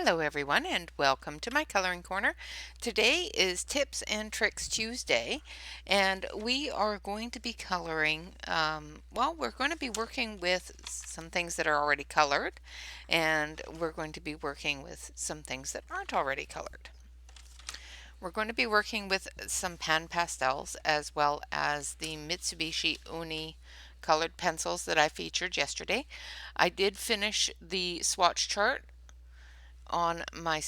Hello everyone and welcome to my coloring corner. Today is Tips and Tricks Tuesday and we are going to be coloring, we're going to be working with some things that are already colored and we're going to be working with some things that aren't already colored. We're going to be working with some pan pastels as well as the Mitsubishi Uni colored pencils that I featured yesterday. I did finish the swatch chart on my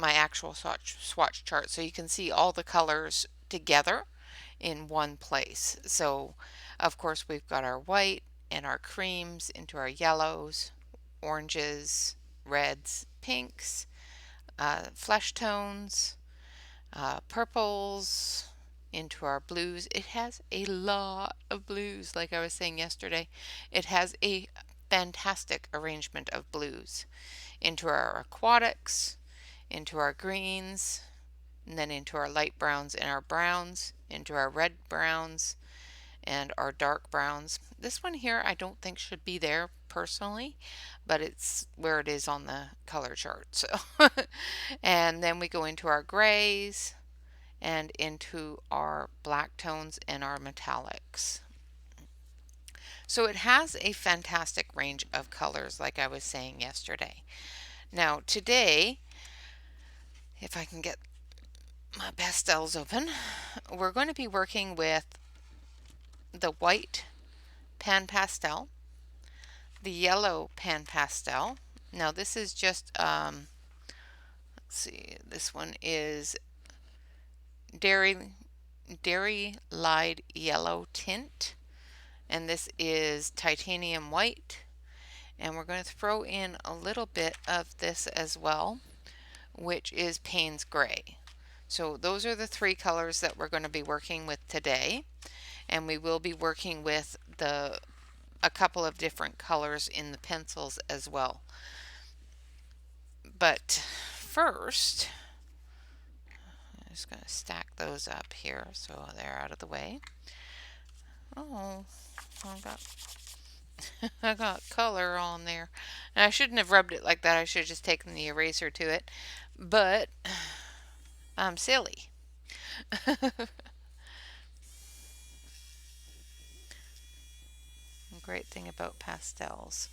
actual swatch chart, so you can see all the colors together in one place. So of course we've got our white and our creams into our yellows, oranges, reds, pinks, flesh tones, purples, into our blues. It has a lot of blues, like I was saying yesterday. It has a fantastic arrangement of blues into our aquatics, into our greens, and then into our light browns and our browns, into our red browns and our dark browns. This one here I don't think should be there personally, but it's where it is on the color chart. So and then we go into our grays and into our black tones and our metallics. So it has a fantastic range of colors, like I was saying yesterday. Now today, if I can get my pastels open, we're going to be working with the white pan pastel, the yellow pan pastel. Now this is just, let's see, this one is dairy lied yellow tint, and this is titanium white, and we're going to throw in a little bit of this as well, which is Payne's gray. So those are the three colors that we're going to be working with today, and we will be working with a couple of different colors in the pencils as well. But first, I'm just going to stack those up here so they're out of the way. Oh, I got color on there. And I shouldn't have rubbed it like that. I should have just taken the eraser to it. But I'm silly. Great thing about pastels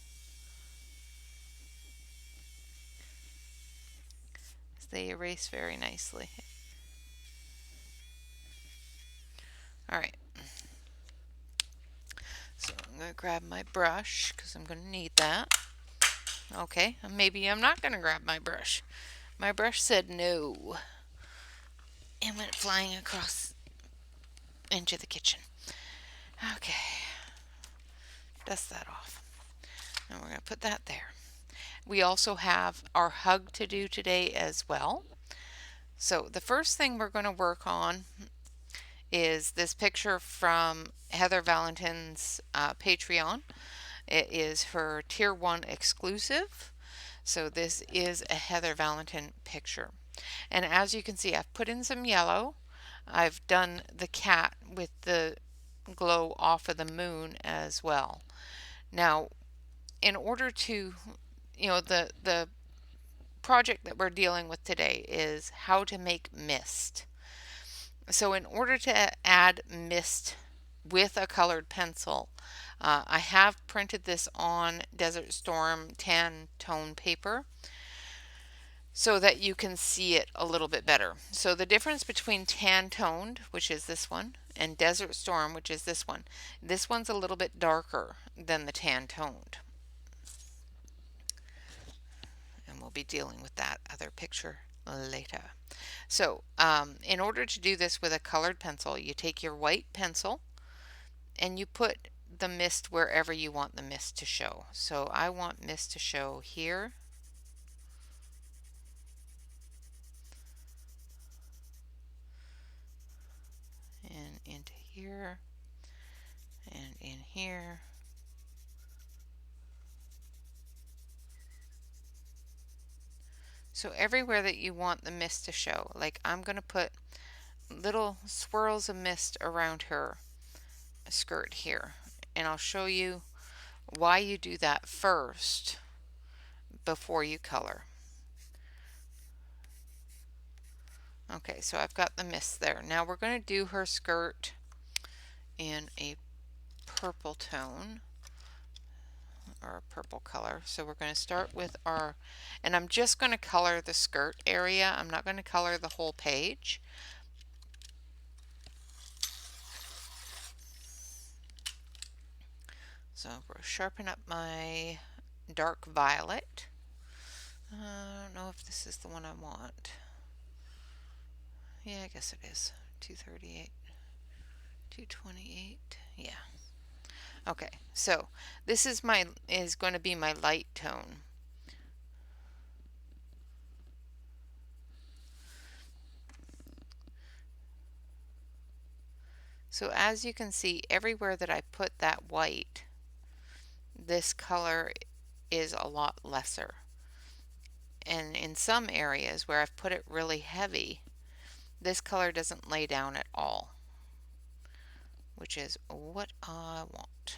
is they erase very nicely. Alright, so I'm going to grab my brush because I'm going to need that. Okay, maybe I'm not going to grab my brush. My brush said no and went flying across into the kitchen. Okay, dust that off. And we're going to put that there. We also have our hug to do today as well. So the first thing we're going to work on is this picture from Heather Valentin's Patreon. It is her Tier 1 exclusive. So this is a Heather Valentin picture. And as you can see, I've put in some yellow. I've done the cat with the glow off of the moon as well. Now, in order to, the project that we're dealing with today is how to make mist. So in order to add mist with a colored pencil, I have printed this on Desert Storm tan tone paper so that you can see it a little bit better. So the difference between tan toned, which is this one, and Desert Storm, which is this one's a little bit darker than the tan toned. And we'll be dealing with that other picture later. So in order to do this with a colored pencil, you take your white pencil and you put the mist wherever you want the mist to show. So I want mist to show here, and into here, and in here. So everywhere that you want the mist to show, like I'm going to put little swirls of mist around her skirt here, and I'll show you why you do that first before you color. Okay, so I've got the mist there. Now we're going to do her skirt in a purple tone, or a purple color. So we're going to start with our, and I'm just going to color the skirt area. I'm not going to color the whole page. So we'll sharpen up my dark violet. I don't know if this is the one I want. Yeah, I guess it is. 238, 228. Yeah. Okay, so this is going to be my light tone. So as you can see, everywhere that I put that white, this color is a lot lesser. And in some areas where I've put it really heavy, this color doesn't lay down at all, which is what I want.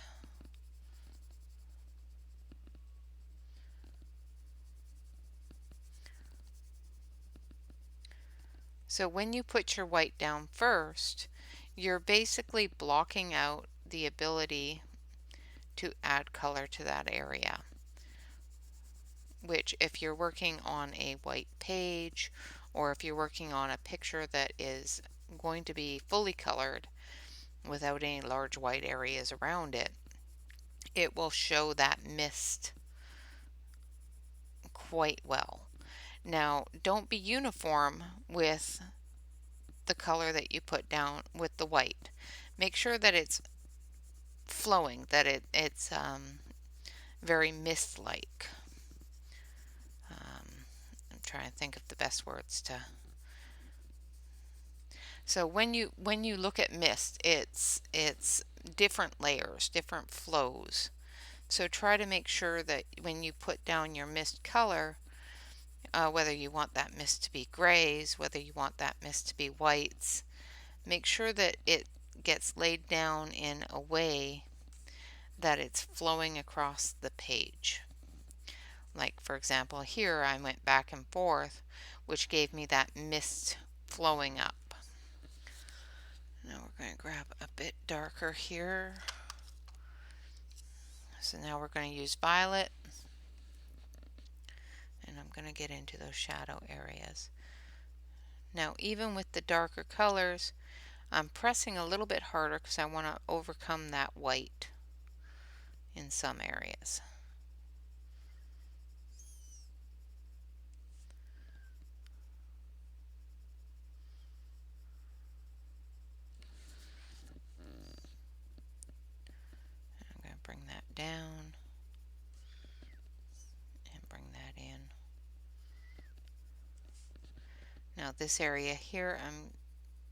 So when you put your white down first, you're basically blocking out the ability to add color to that area, which if you're working on a white page, or if you're working on a picture that is going to be fully colored without any large white areas around it, it will show that mist quite well. Now, don't be uniform with the color that you put down with the white. Make sure that it's flowing, that it's very mist-like. I'm trying to think of the best words to. So when you look at mist, it's different layers, different flows. So try to make sure that when you put down your mist color, whether you want that mist to be grays, whether you want that mist to be whites, make sure that it gets laid down in a way that it's flowing across the page. Like for example here I went back and forth, which gave me that mist flowing up. Now we're going to grab a bit darker here. So now we're going to use violet, and I'm going to get into those shadow areas. Now even with the darker colors, I'm pressing a little bit harder because I want to overcome that white in some areas. I'm going to bring that down and bring that in. Now this area here, I'm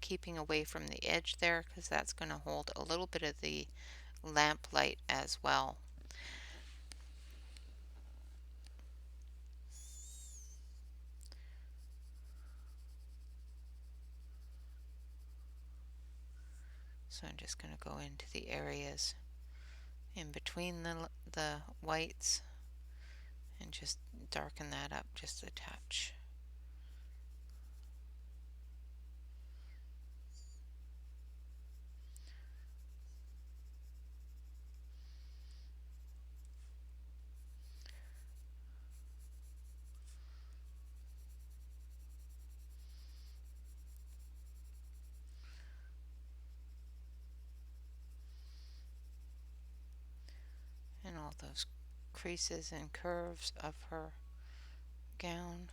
keeping away from the edge there because that's going to hold a little bit of the lamp light as well. So I'm just going to go into the areas in between the whites and just darken that up just a touch. And all those creases and curves of her gown.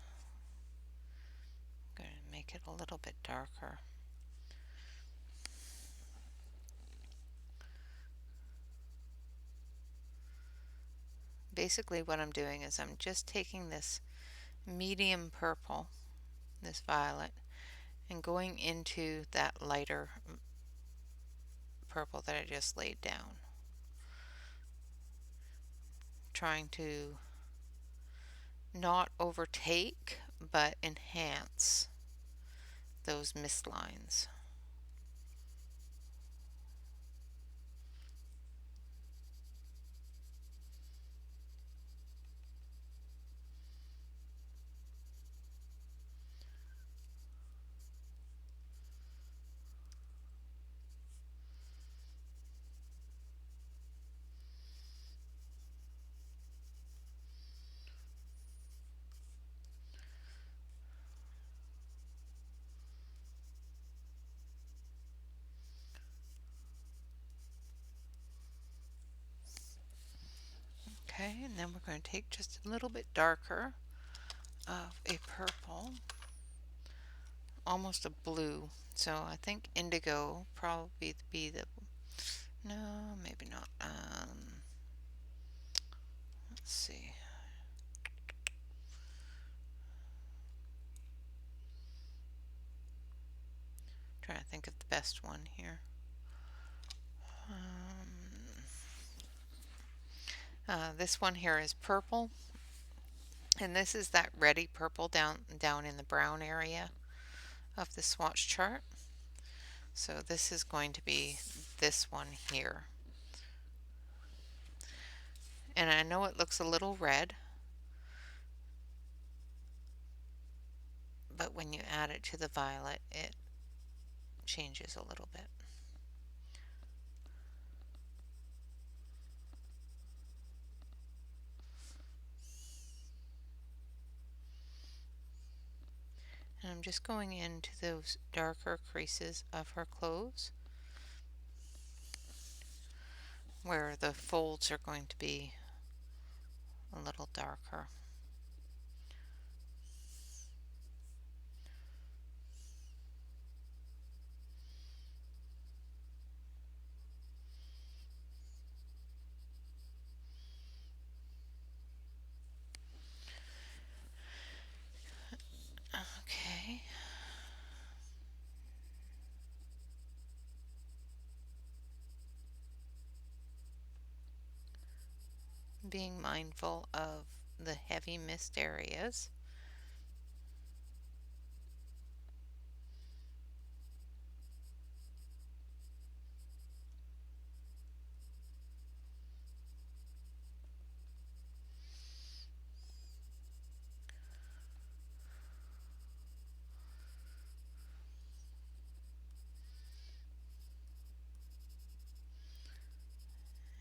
I'm going to make it a little bit darker. Basically what I'm doing is I'm just taking this medium purple, this violet, and going into that lighter purple that I just laid down. Trying to not overtake, but enhance those mist lines. Okay, and then we're going to take just a little bit darker of a purple, almost a blue. So I think indigo probably be the, no, maybe not. Let's see. Trying to think of the best one here. This one here is purple, and this is that reddy purple down in the brown area of the swatch chart. So this is going to be this one here. And I know it looks a little red, but when you add it to the violet, it changes a little bit. And I'm just going into those darker creases of her clothes where the folds are going to be a little darker. Okay. Being mindful of the heavy mist areas.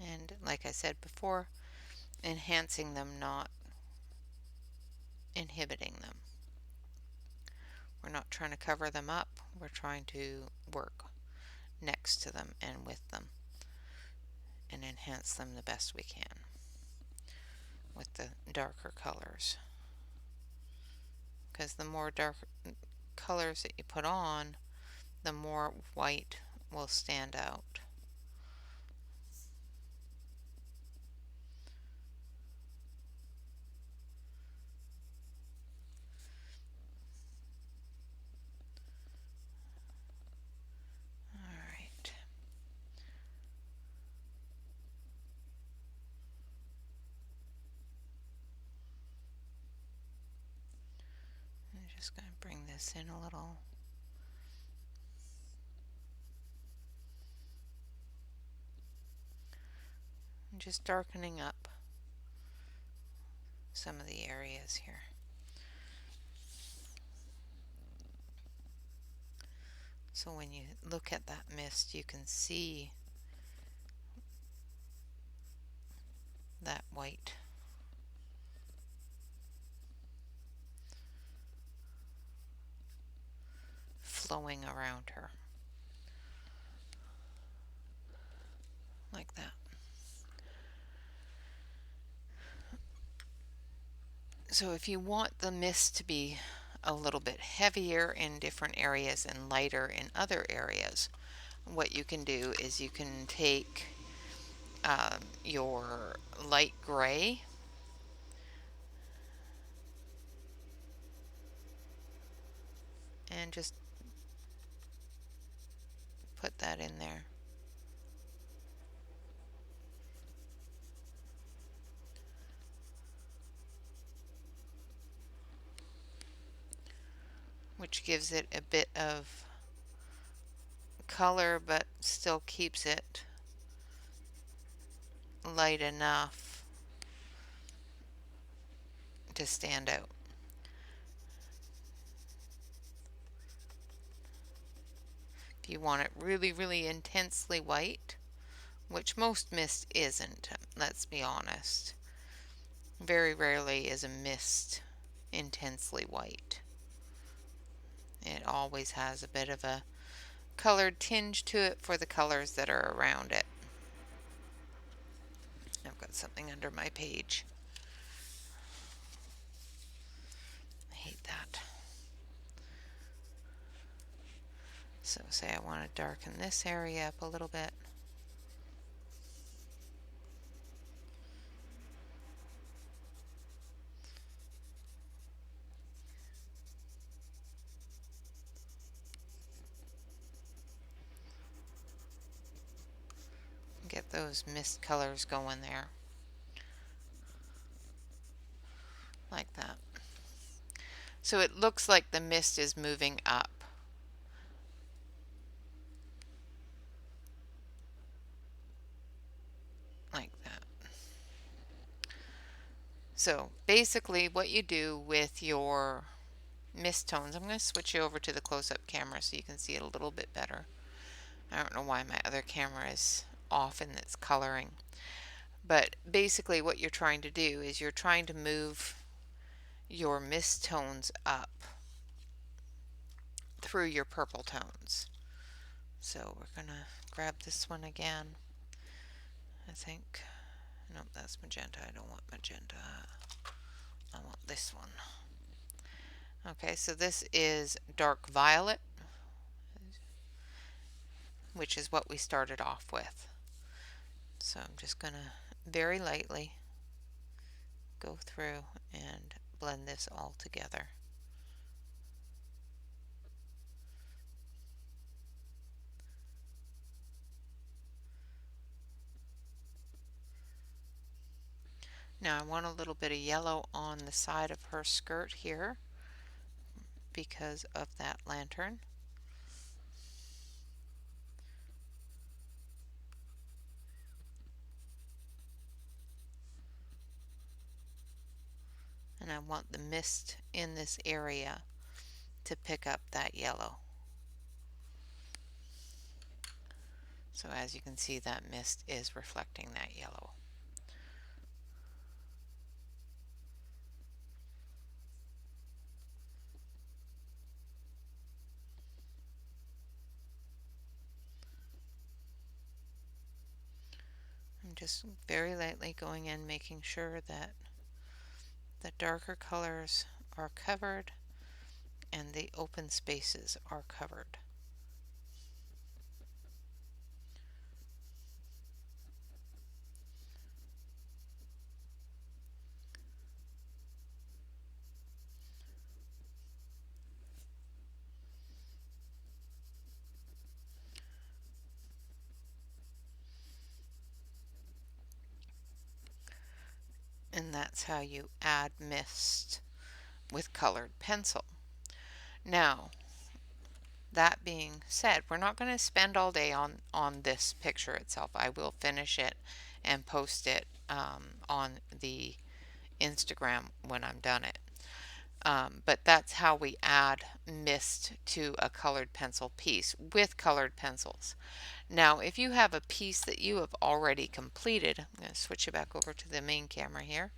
And like I said before, enhancing them, not inhibiting them. We're not trying to cover them up, we're trying to work next to them and with them and enhance them the best we can with the darker colors. Because the more dark colors that you put on, the more white will stand out. Alright. I'm just going to bring this in a little. I'm just darkening up some of the areas here. So when you look at that mist, you can see that white. Flowing around her. Like that. So if you want the mist to be a little bit heavier in different areas and lighter in other areas, what you can do is you can take your light gray and just put that in there. Which gives it a bit of color but still keeps it light enough to stand out. If you want it really, really intensely white, which most mist isn't, let's be honest. Very rarely is a mist intensely white. It always has a bit of a colored tinge to it for the colors that are around it. I've got put something under my page. I hate that. So say I want to darken this area up a little bit. Get those mist colors going there. Like that. So it looks like the mist is moving up. Like that. So basically what you do with your mist tones, I'm going to switch you over to the close-up camera so you can see it a little bit better. I don't know why my other camera is off in its coloring. But basically what you're trying to do is you're trying to move your mist tones up through your purple tones. So we're going to grab this one again. I think, nope, that's magenta. I don't want magenta. I want this one. Okay, so this is dark violet, which is what we started off with. So I'm just going to very lightly go through and blend this all together. Now I want a little bit of yellow on the side of her skirt here because of that lantern. And I want the mist in this area to pick up that yellow. So as you can see, that mist is reflecting that yellow. I'm just very lightly going in, making sure that the darker colors are covered and the open spaces are covered. And that's how you add mist with colored pencil. Now, that being said, we're not going to spend all day on this picture itself. I will finish it and post it on the Instagram when I'm done it. But that's how we add mist to a colored pencil piece with colored pencils. Now, if you have a piece that you have already completed, I'm going to switch it back over to the main camera here.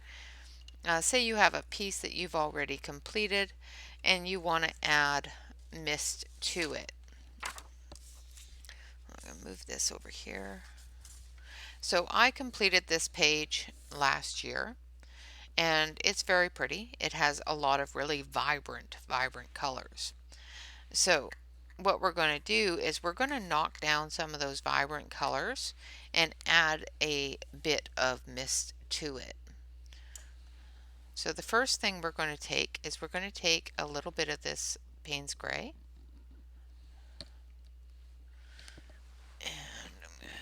Say you have a piece that you've already completed and you want to add mist to it. I'm going to move this over here. So I completed this page last year and it's very pretty. It has a lot of really vibrant colors. So what we're going to do is we're going to knock down some of those vibrant colors and add a bit of mist to it. So the first thing we're going to take is we're going to take a little bit of this Payne's Gray. And I'm going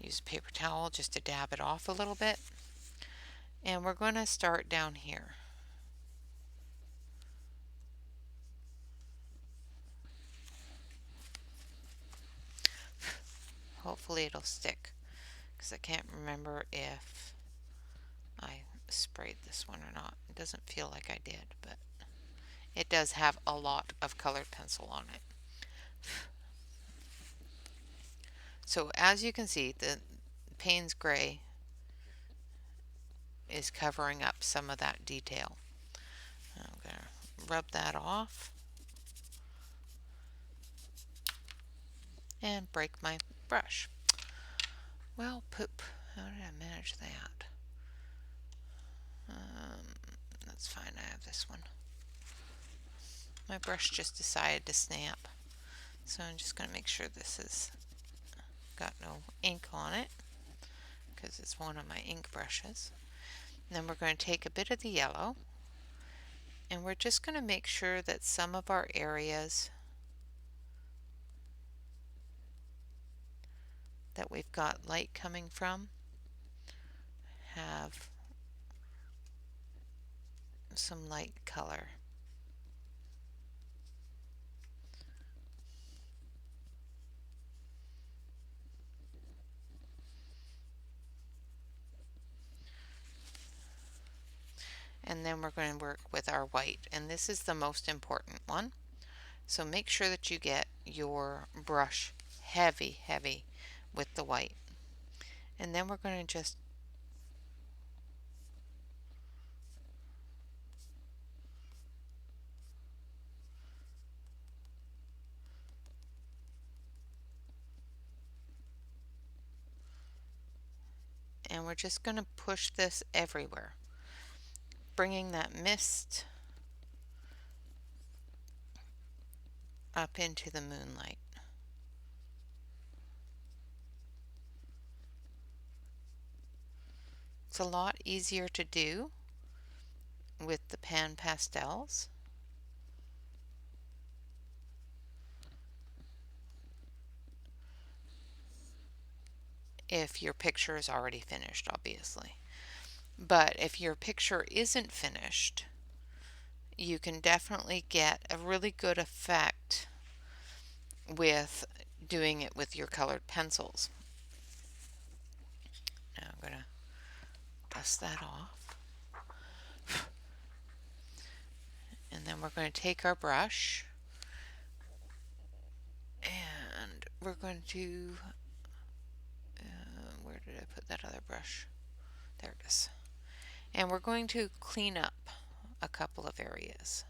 to use a paper towel just to dab it off a little bit. And we're going to start down here. Hopefully it'll stick, because I can't remember if I sprayed this one or not. It doesn't feel like I did, but it does have a lot of colored pencil on it. So as you can see, the Payne's Gray is covering up some of that detail. I'm going to rub that off and break my brush. Well, poop. How did I manage that? That's fine, I have this one. My brush just decided to snap, so I'm just going to make sure this has got no ink on it, because it's one of my ink brushes. And then we're going to take a bit of the yellow, and we're just going to make sure that some of our areas that we've got light coming from have some light color. And then we're going to work with our white, and this is the most important one. So make sure that you get your brush heavy with the white. And then we're going to just going to push this everywhere, bringing that mist up into the moonlight. It's a lot easier to do with the pan pastels. If your picture is already finished, obviously. But if your picture isn't finished, you can definitely get a really good effect with doing it with your colored pencils. Now I'm going to dust that off. And then we're going to take our brush and we're going to, where did I put that other brush? There it is. And we're going to clean up a couple of areas.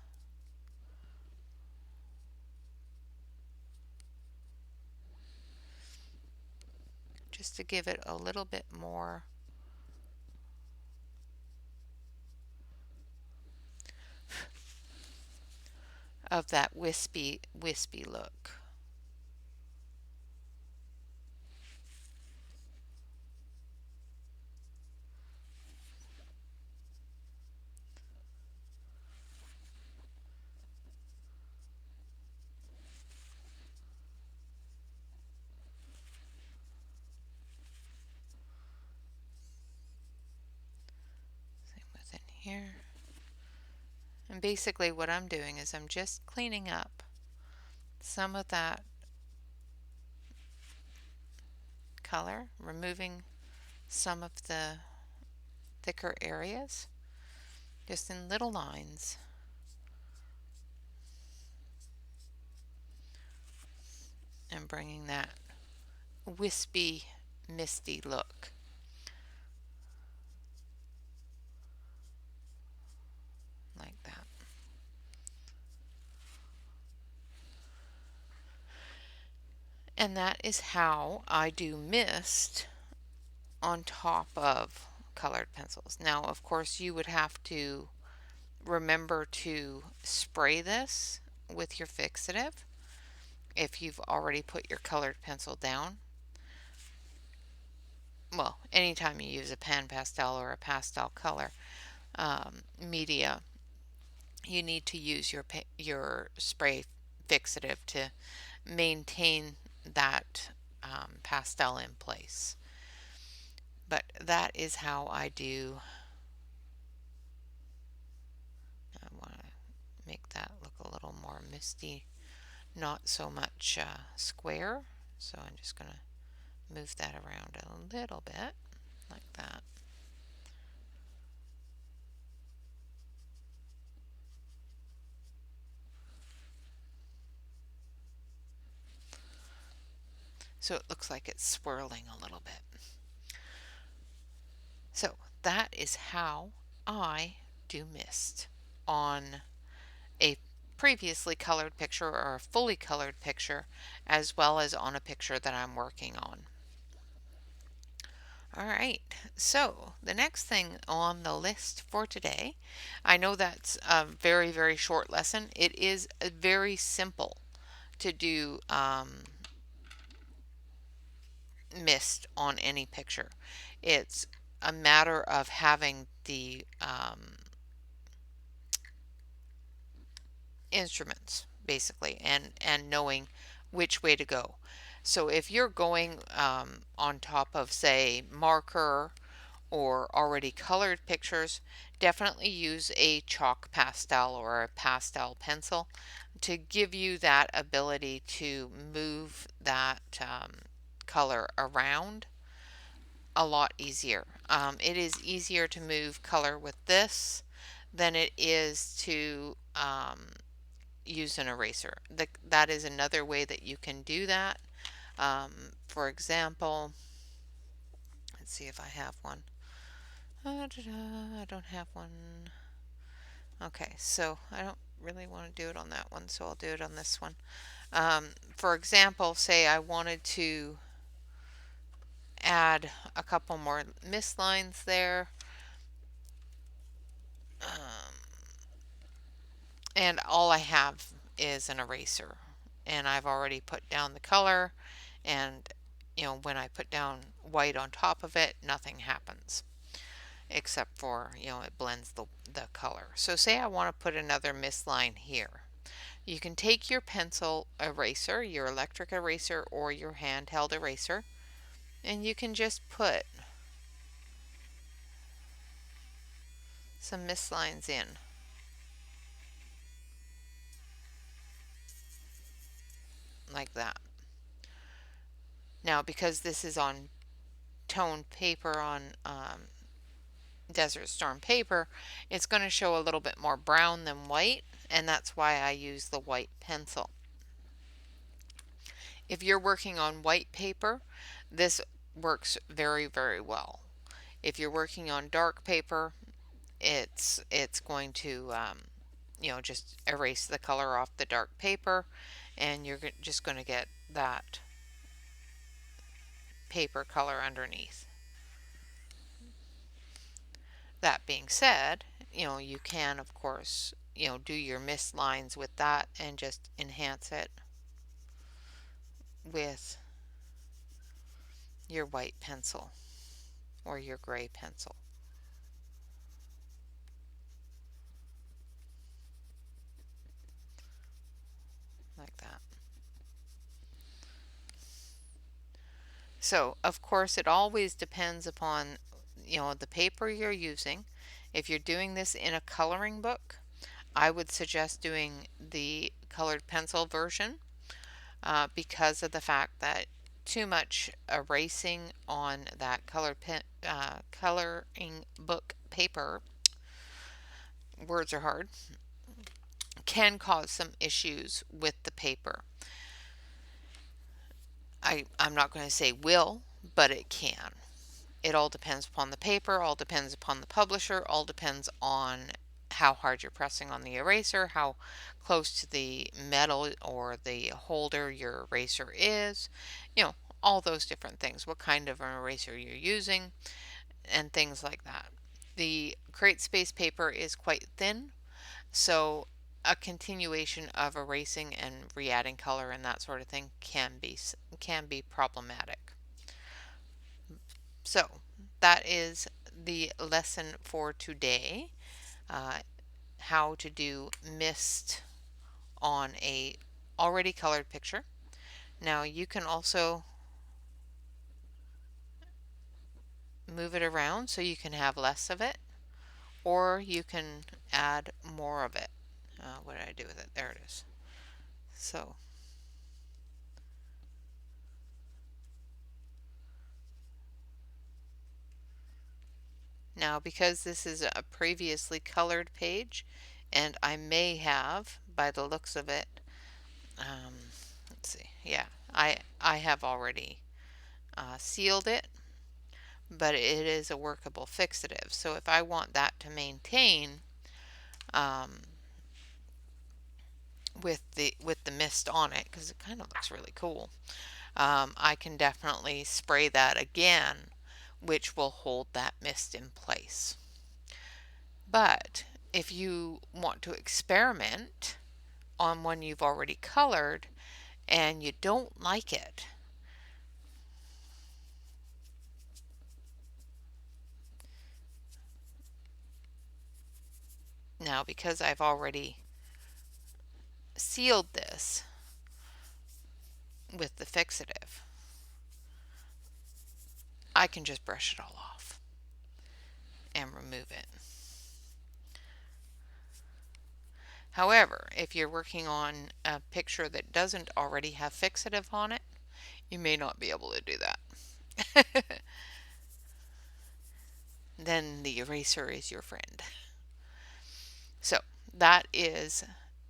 Just to give it a little bit more of that wispy look. Same within here. And basically what I'm doing is I'm just cleaning up some of that color, removing some of the thicker areas, just in little lines. And bringing that wispy, misty look. Like that. And that is how I do mist on top of colored pencils. Now, of course, you would have to remember to spray this with your fixative if you've already put your colored pencil down. Well, anytime you use a pan pastel or a pastel color media, you need to use your spray fixative to maintain that pastel in place. But that is how I do. I want to make that look a little more misty, not so much square. So I'm just going to move that around a little bit like that. So it looks like it's swirling a little bit. So that is how I do mist on a previously colored picture or a fully colored picture, as well as on a picture that I'm working on. All right, so the next thing on the list for today, I know that's a very, very short lesson. It is very simple to do mist on any picture. It's a matter of having the instruments basically and knowing which way to go. So if you're going on top of, say, marker or already colored pictures, definitely use a chalk pastel or a pastel pencil to give you that ability to move that color around a lot easier. It is easier to move color with this than it is to use an eraser. That is another way that you can do that. For example, let's see if I have one. I don't have one. Okay, so I don't really want to do it on that one, so I'll do it on this one. For example, say I wanted to add a couple more mist lines there. And all I have is an eraser. And I've already put down the color, and when I put down white on top of it, nothing happens except for it blends the color. So say I want to put another mist line here. You can take your pencil eraser, your electric eraser, or your handheld eraser, and you can just put some mist lines in like that. Now, because this is on toned paper, on Desert Storm paper, it's going to show a little bit more brown than white, and that's why I use the white pencil. If you're working on white paper, this works very, very well. If you're working on dark paper, it's going to just erase the color off the dark paper, and you're just going to get that paper color underneath. That being said, you can, of course, do your mist lines with that and just enhance it with your white pencil or your gray pencil, like that. So, of course, it always depends upon, the paper you're using. If you're doing this in a coloring book, I would suggest doing the colored pencil version because of the fact that too much erasing on that coloring book paper, words are hard, can cause some issues with the paper. I'm not going to say will, but it can. It all depends upon the paper, all depends upon the publisher, all depends on how hard you're pressing on the eraser, how close to the metal or the holder your eraser is, all those different things, what kind of an eraser you're using, and things like that. The Create Space paper is quite thin, so a continuation of erasing and re-adding color and that sort of thing can be problematic. So that is the lesson for today. How to do mist on a already colored picture. Now you can also move it around so you can have less of it, or you can add more of it. What did I do with it? There it is. So now, because this is a previously colored page, and I may have, by the looks of it, let's see, yeah, I have already sealed it, but it is a workable fixative. So if I want that to maintain with the mist on it, because it kind of looks really cool, I can definitely spray that again which will hold that mist in place. But if you want to experiment on one you've already colored and you don't like it, now because I've already sealed this with the fixative, I can just brush it all off and remove it. However, if you're working on a picture that doesn't already have fixative on it, you may not be able to do that. Then the eraser is your friend. So that is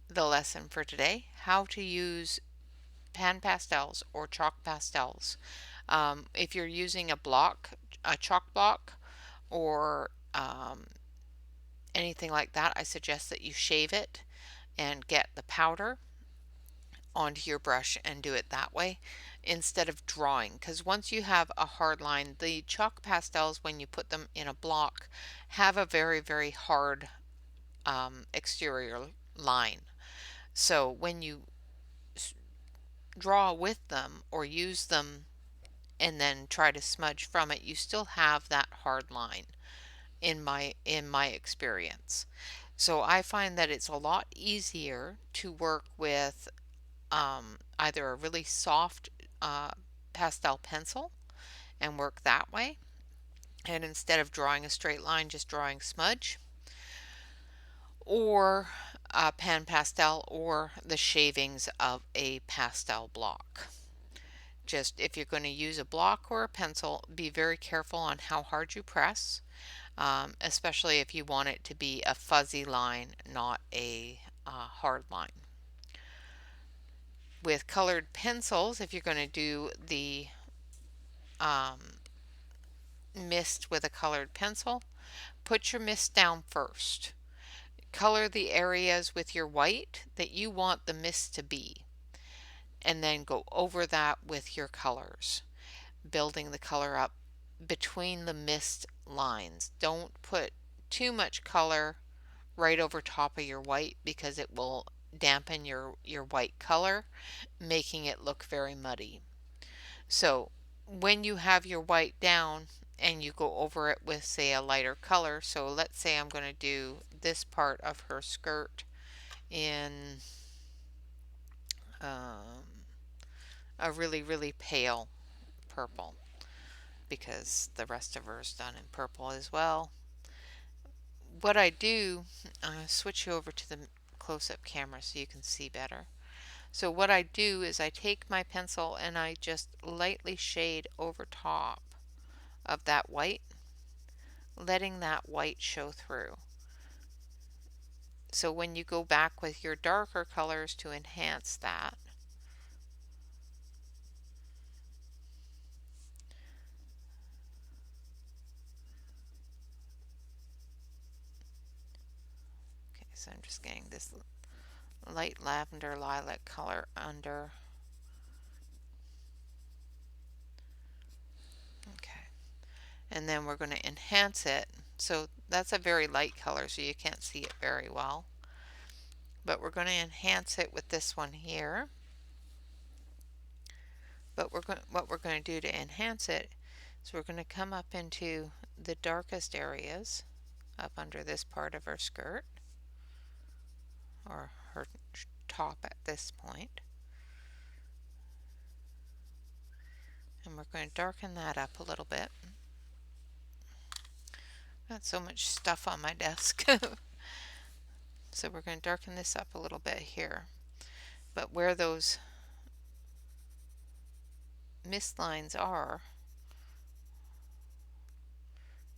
the lesson for today, how to use pan pastels or chalk pastels. If you're using a chalk block, or anything like that, I suggest that you shave it and get the powder onto your brush and do it that way instead of drawing, because once you have a hard line, the chalk pastels, when you put them in a block, have a very hard exterior line. So when you draw with them or use them and then try to smudge from it, you still have that hard line in my experience. So I find that it's a lot easier to work with either a really soft pastel pencil and work that way, and instead of drawing a straight line, just drawing smudge, or a pan pastel, or the shavings of a pastel block. Just if you're going to use a block or a pencil, be very careful on how hard you press, especially if you want it to be a fuzzy line, not a hard line. With colored pencils, if you're going to do the mist with a colored pencil, put your mist down first. Color the areas with your white that you want the mist to be, and then go over that with your colors, building the color up between the mist lines. Don't put too much color right over top of your white, because it will dampen your white color, making it look very muddy. So when you have your white down and you go over it with, say, a lighter color, so let's say I'm going to do this part of her skirt in a really pale purple, because the rest of her is done in purple as well. What I do, switch you over to the close-up camera so you can see better. So what I do is I take my pencil and I just lightly shade over top of that white, letting that white show through. So when you go back with your darker colors to enhance that, okay, so I'm just getting this light lavender lilac color under. Okay, and then we're going to enhance it. So that's a very light color, so you can't see it very well, but we're going to enhance it with this one here. But what we're going to do to enhance it is we're going to come up into the darkest areas up under this part of her skirt, or her top at this point. And we're going to darken that up a little bit. Got so much stuff on my desk. So we're going to darken this up a little bit here. But where those mist lines are,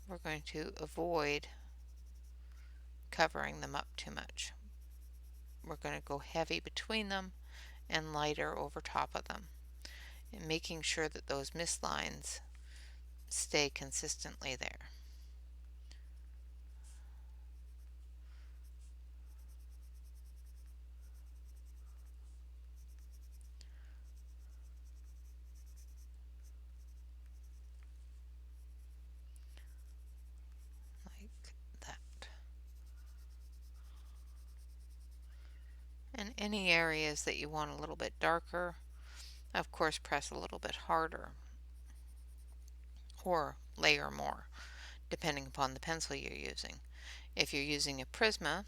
we're going to avoid covering them up too much. We're going to go heavy between them and lighter over top of them, and making sure that those mist lines stay consistently there. any areas that you want a little bit darker, of course press a little bit harder or layer more, depending upon the pencil you're using. If you're using a Prisma,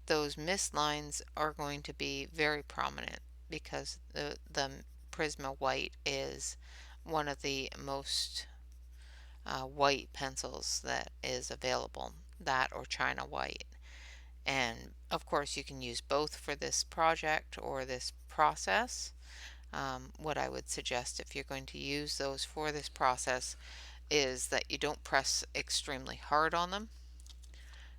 those mist lines are going to be very prominent because the Prisma white is one of the most white pencils that is available, that or China white. And of course you can use both for this project or this process. What I would suggest if you're going to use those for this process is that you don't press extremely hard on them,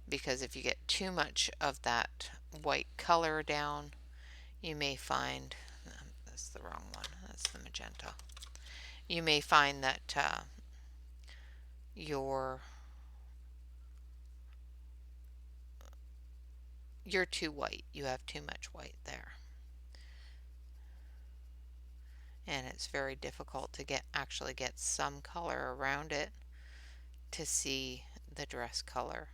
because if you get too much of that white color down, you may find, that's the wrong one, that's the magenta. You may find that you're too white. You have too much white there. And it's very difficult to actually get some color around it to see the dress color.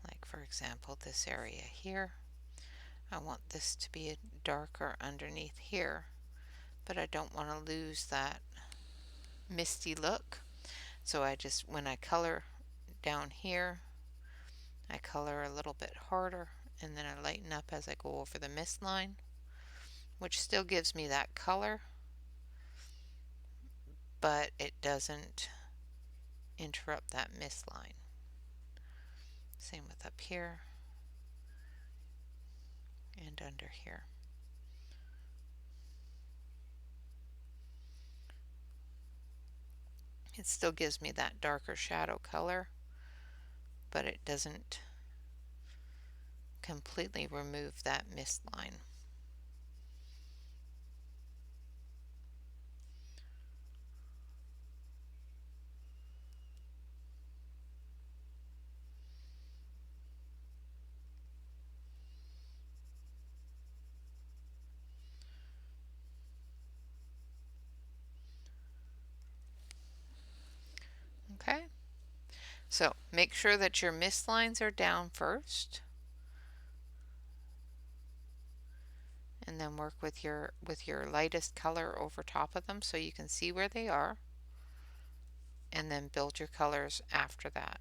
Like for example, this area here. I want this to be darker underneath here, but I don't want to lose that misty look. So I just, when I color down here, I color a little bit harder, and then I lighten up as I go over the mist line, which still gives me that color, but it doesn't interrupt that mist line. Same with up here and under here. It still gives me that darker shadow color, but it doesn't completely remove that mist line. Okay, so make sure that your mist lines are down first, and then work with your lightest color over top of them so you can see where they are, and then build your colors after that.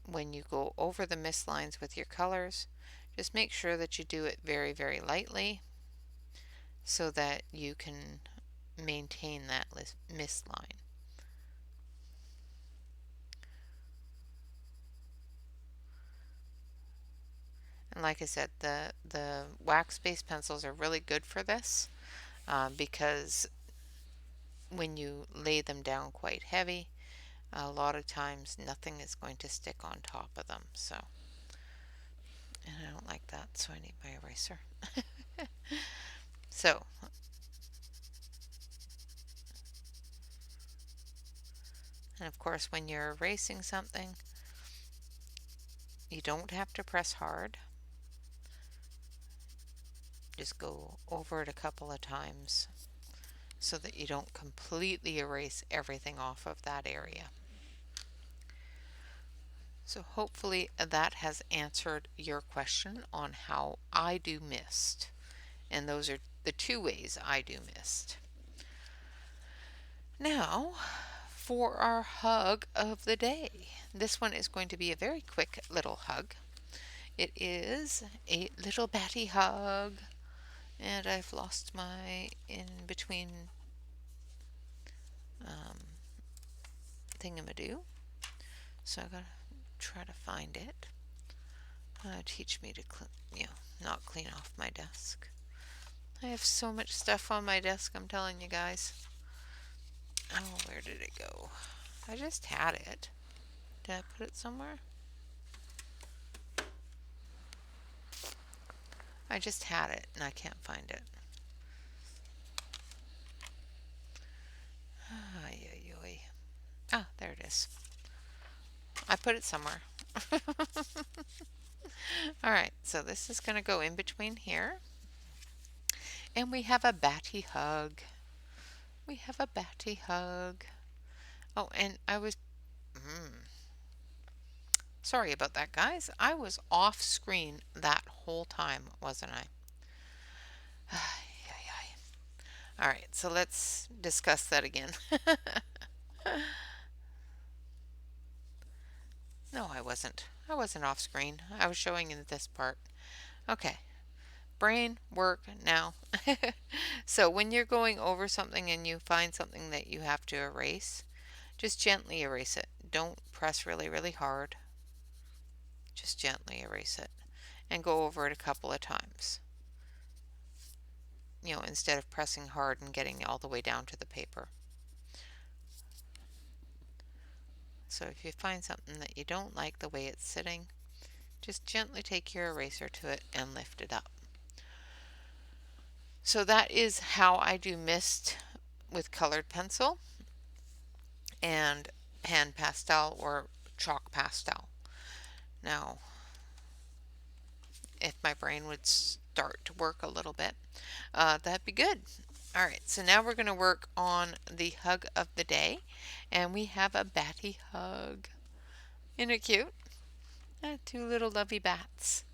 When you go over the mist lines with your colors, just make sure that you do it very, very lightly so that you can maintain that mist line. And like I said, the wax-based pencils are really good for this because when you lay them down quite heavy, a lot of times nothing is going to stick on top of them. So, and I don't like that, so I need my eraser. So, and of course when you're erasing something, you don't have to press hard. Just go over it a couple of times so that you don't completely erase everything off of that area. So hopefully that has answered your question on how I do mist. And those are the two ways I do mist. Now for our hug of the day. This one is going to be a very quick little hug. It is a little batty hug. And I've lost my in between thingamadoo. So I gotta try to find it. Teach me to not clean off my desk. I have so much stuff on my desk, I'm telling you guys. Oh, where did it go? I just had it. Did I put it somewhere? I just had it and I can't find it. Ah, there it is. I put it somewhere. All right, so this is going to go in between here. And we have a batty hug. We have a batty hug. Oh, and I was sorry about that, guys. I was off screen that whole time, wasn't I? All right, so let's discuss that again. No, I wasn't. I wasn't off screen. I was showing in this part. Okay, brain work now. So when you're going over something and you find something that you have to erase, just gently erase it. Don't press really, really hard. Just gently erase it and go over it a couple of times. Instead of pressing hard and getting all the way down to the paper. So if you find something that you don't like the way it's sitting, just gently take your eraser to it and lift it up. So that is how I do mist with colored pencil and pan pastel or chalk pastel. Now, if my brain would start to work a little bit, that'd be good. All right, so now we're going to work on the hug of the day, and we have a batty hug. Isn't it cute? Two little lovey bats.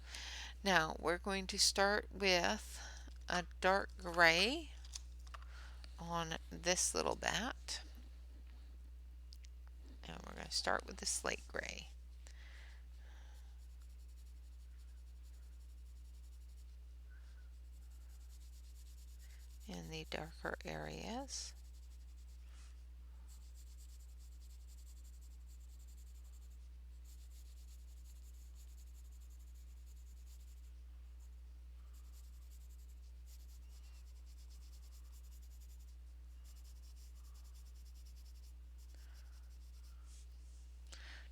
Now we're going to start with a dark gray on this little bat, and we're going to start with the slate gray. In the darker areas.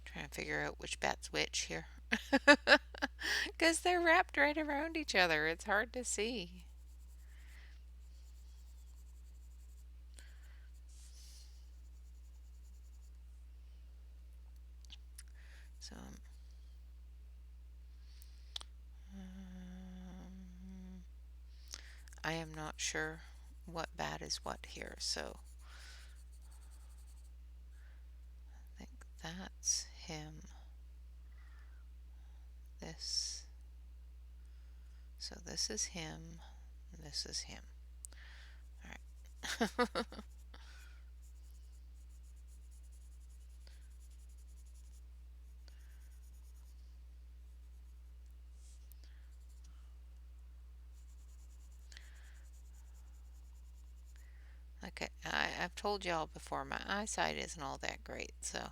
Trying to figure out which bat's which here. Because they're wrapped right around each other. It's hard to see. So I am not sure what bat is what here, so I think that's him. This. So this is him. This is him. All right. Okay, I've told y'all before, my eyesight isn't all that great, so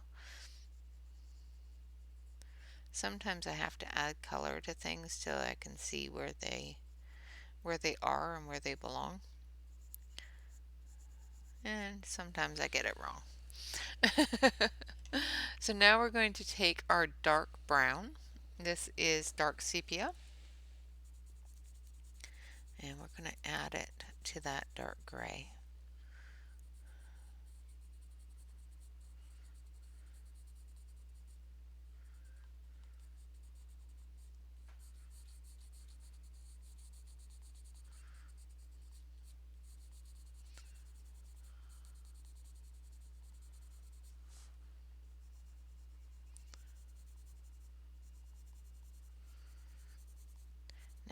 sometimes I have to add color to things till I can see where they are and where they belong. And sometimes I get it wrong. So now we're going to take our dark brown. This is dark sepia. And we're going to add it to that dark gray.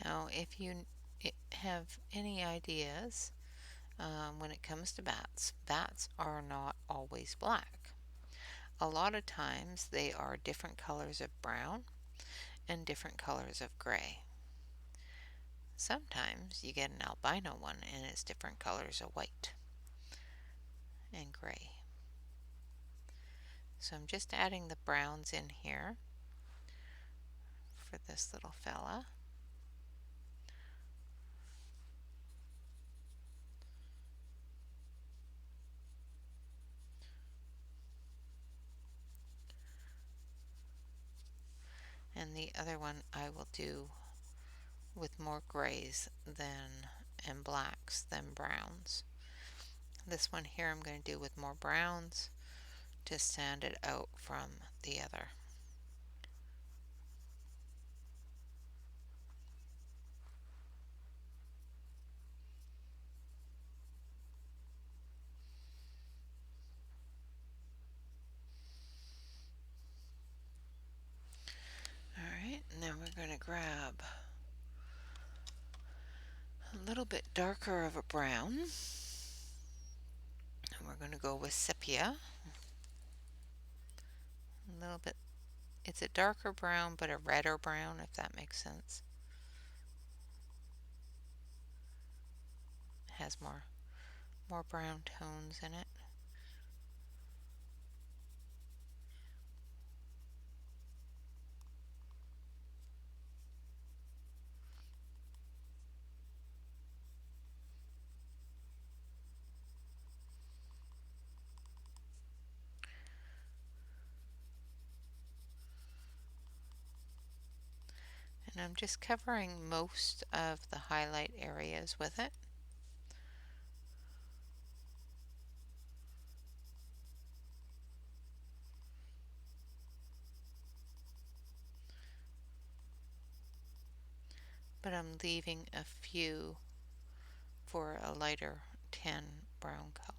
Now, if you have any ideas when it comes to bats, bats are not always black. A lot of times they are different colors of brown and different colors of gray. Sometimes you get an albino one and it's different colors of white and gray. So I'm just adding the browns in here for this little fella. And the other one I will do with more grays than and blacks than browns. This one here I'm going to do with more browns to stand it out from the other. we're going to grab a little bit darker of a brown. And we're going to go with sepia. A little bit, it's a darker brown, but a redder brown, if that makes sense. It has more brown tones in it. And I'm just covering most of the highlight areas with it. But I'm leaving a few for a lighter tan brown color.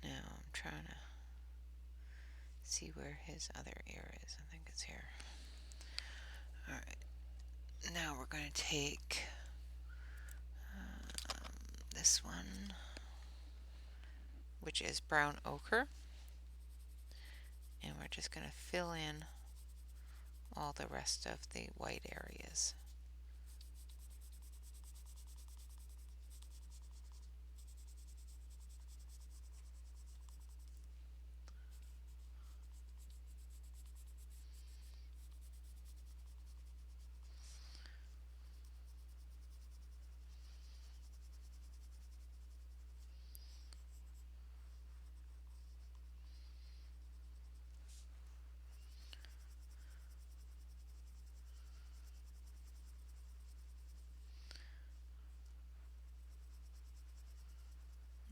Now I'm trying to see where his other ear is. I think it's here. Alright, now we're going to take this one, which is brown ochre, and we're just going to fill in all the rest of the white areas.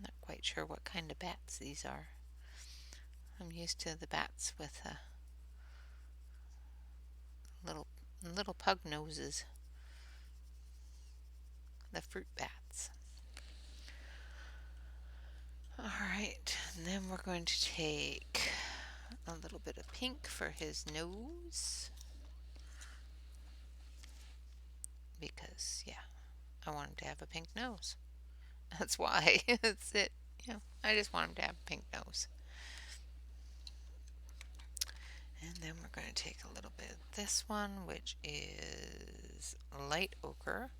Not quite sure what kind of bats these are. I'm used to the bats with little pug noses, the fruit bats. Alright, and then we're going to take a little bit of pink for his nose, because yeah, I want him to have a pink nose. That's why. That's it. You know, I just want him to have a pink nose. And then we're going to take a little bit of this one, which is light ochre,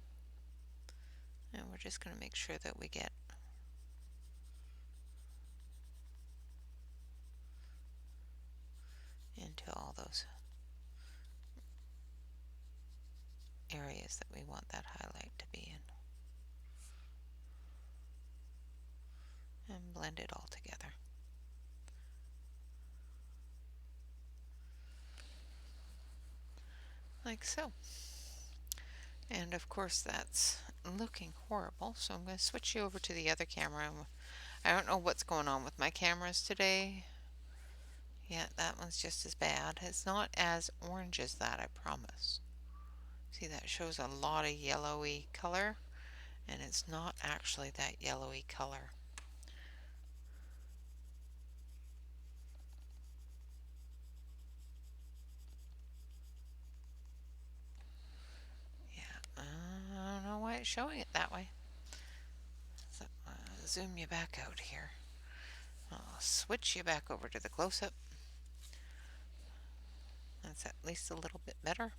and we're just going to make sure that we get into all those areas that we want that highlight to be in, and blend it all together. Like so. And of course that's looking horrible, so I'm going to switch you over to the other camera. I don't know what's going on with my cameras today. Yeah, that one's just as bad. It's not as orange as that, I promise. See, that shows a lot of yellowy color, and it's not actually that yellowy color. Yeah, I don't know why it's showing it that way. So, zoom you back out here. I'll switch you back over to the close-up. That's at least a little bit better.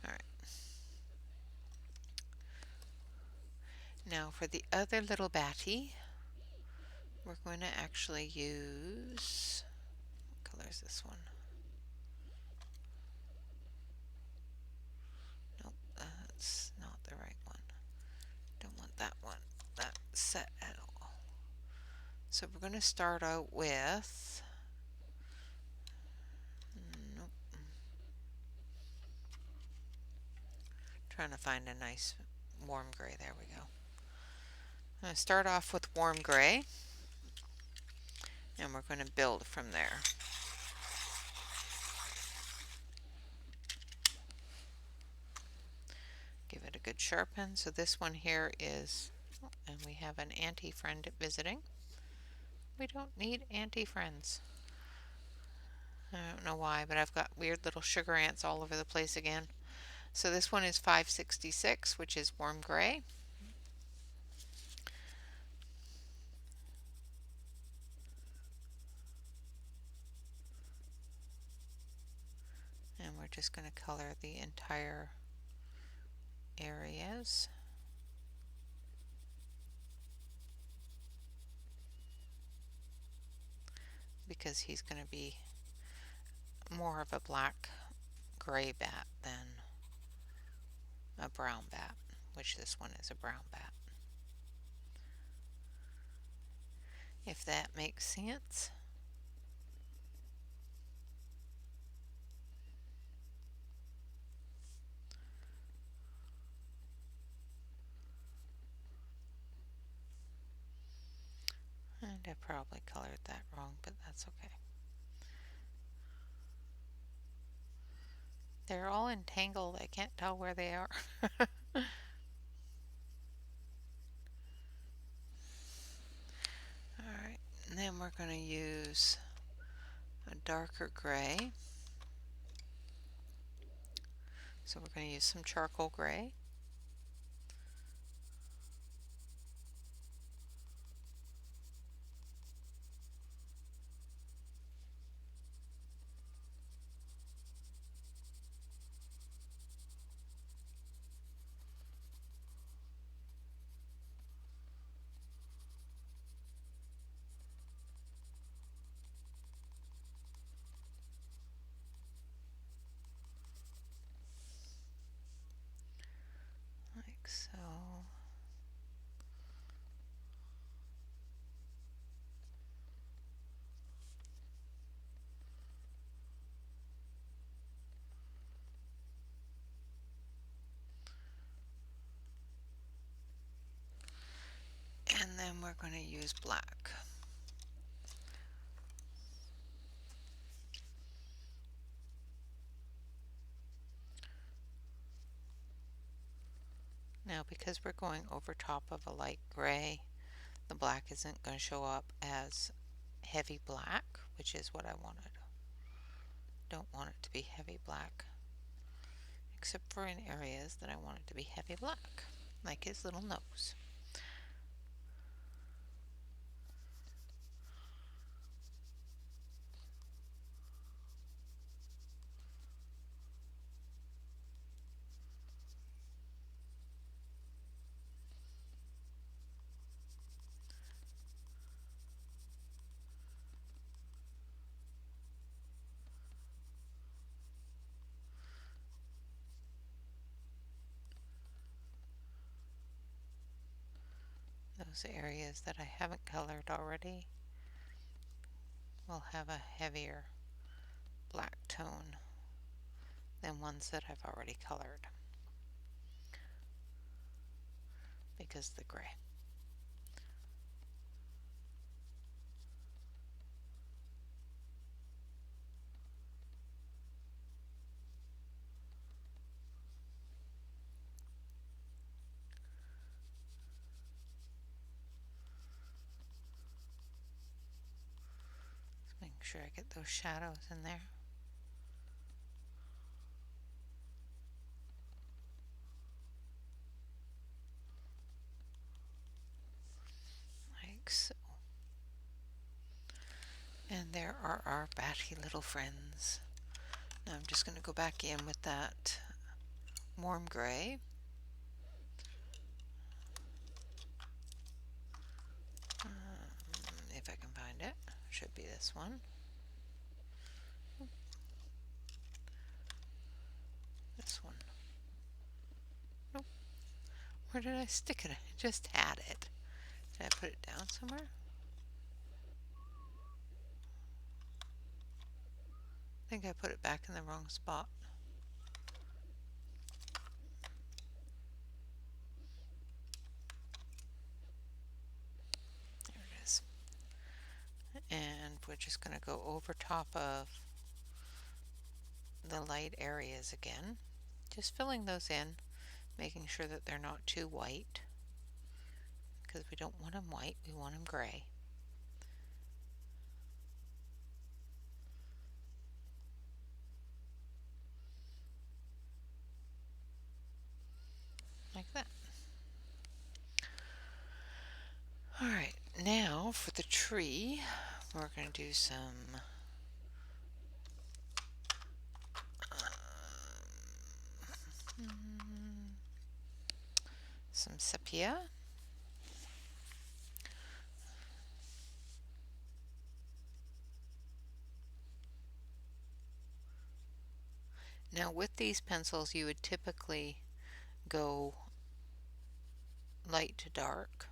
Alright. Now for the other little batty, we're going to actually use, what color is this one? Nope, that's not the right one. Don't want that one. That's set at all. So we're going to start out with, nope, Trying to find a nice warm gray. There we go. I'm going to start off with warm gray, and we're going to build from there. Give it a good sharpen. So this one here is, and we have an anti-friend visiting. We don't need anti-friends. I don't know why, but I've got weird little sugar ants all over the place again. So this one is 566, which is warm gray. And we're just going to color the entire areas. Because he's going to be more of a black gray bat than a brown bat, which this one is a brown bat. If that makes sense. And I probably colored that wrong, but that's okay. They're all entangled. I can't tell where they are. Alright, and then we're going to use a darker gray. So we're going to use some charcoal gray. Like so. And then we're going to use black. Now because we're going over top of a light gray, the black isn't going to show up as heavy black, which is what I wanted. Don't want it to be heavy black, except for in areas that I want it to be heavy black, like his little nose. Those areas that I haven't colored already will have a heavier black tone than ones that I've already colored because the gray. Just making sure I get those shadows in there. Like so. And there are our batty little friends. Now I'm just going to go back in with that warm gray. If I can find it. Should be this one. This one. Nope. Where did I stick it? I just had it. Did I put it down somewhere? I think I put it back in the wrong spot. we're just going to go over top of the light areas again, just filling those in, making sure that they're not too white, because we don't want them white, we want them gray. Like that. Alright, now for the tree, we're going to do some sepia. Now with these pencils you would typically go light to dark.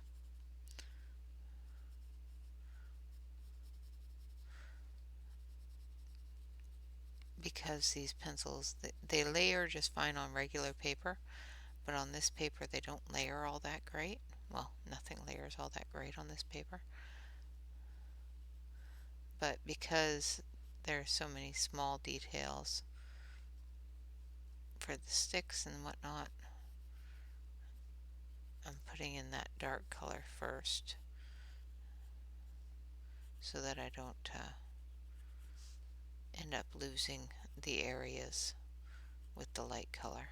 Because these pencils, they layer just fine on regular paper, but on this paper they don't layer all that great. Well, nothing layers all that great on this paper. But because there are so many small details for the sticks and whatnot, I'm putting in that dark color first so that I don't end up losing the areas with the light color.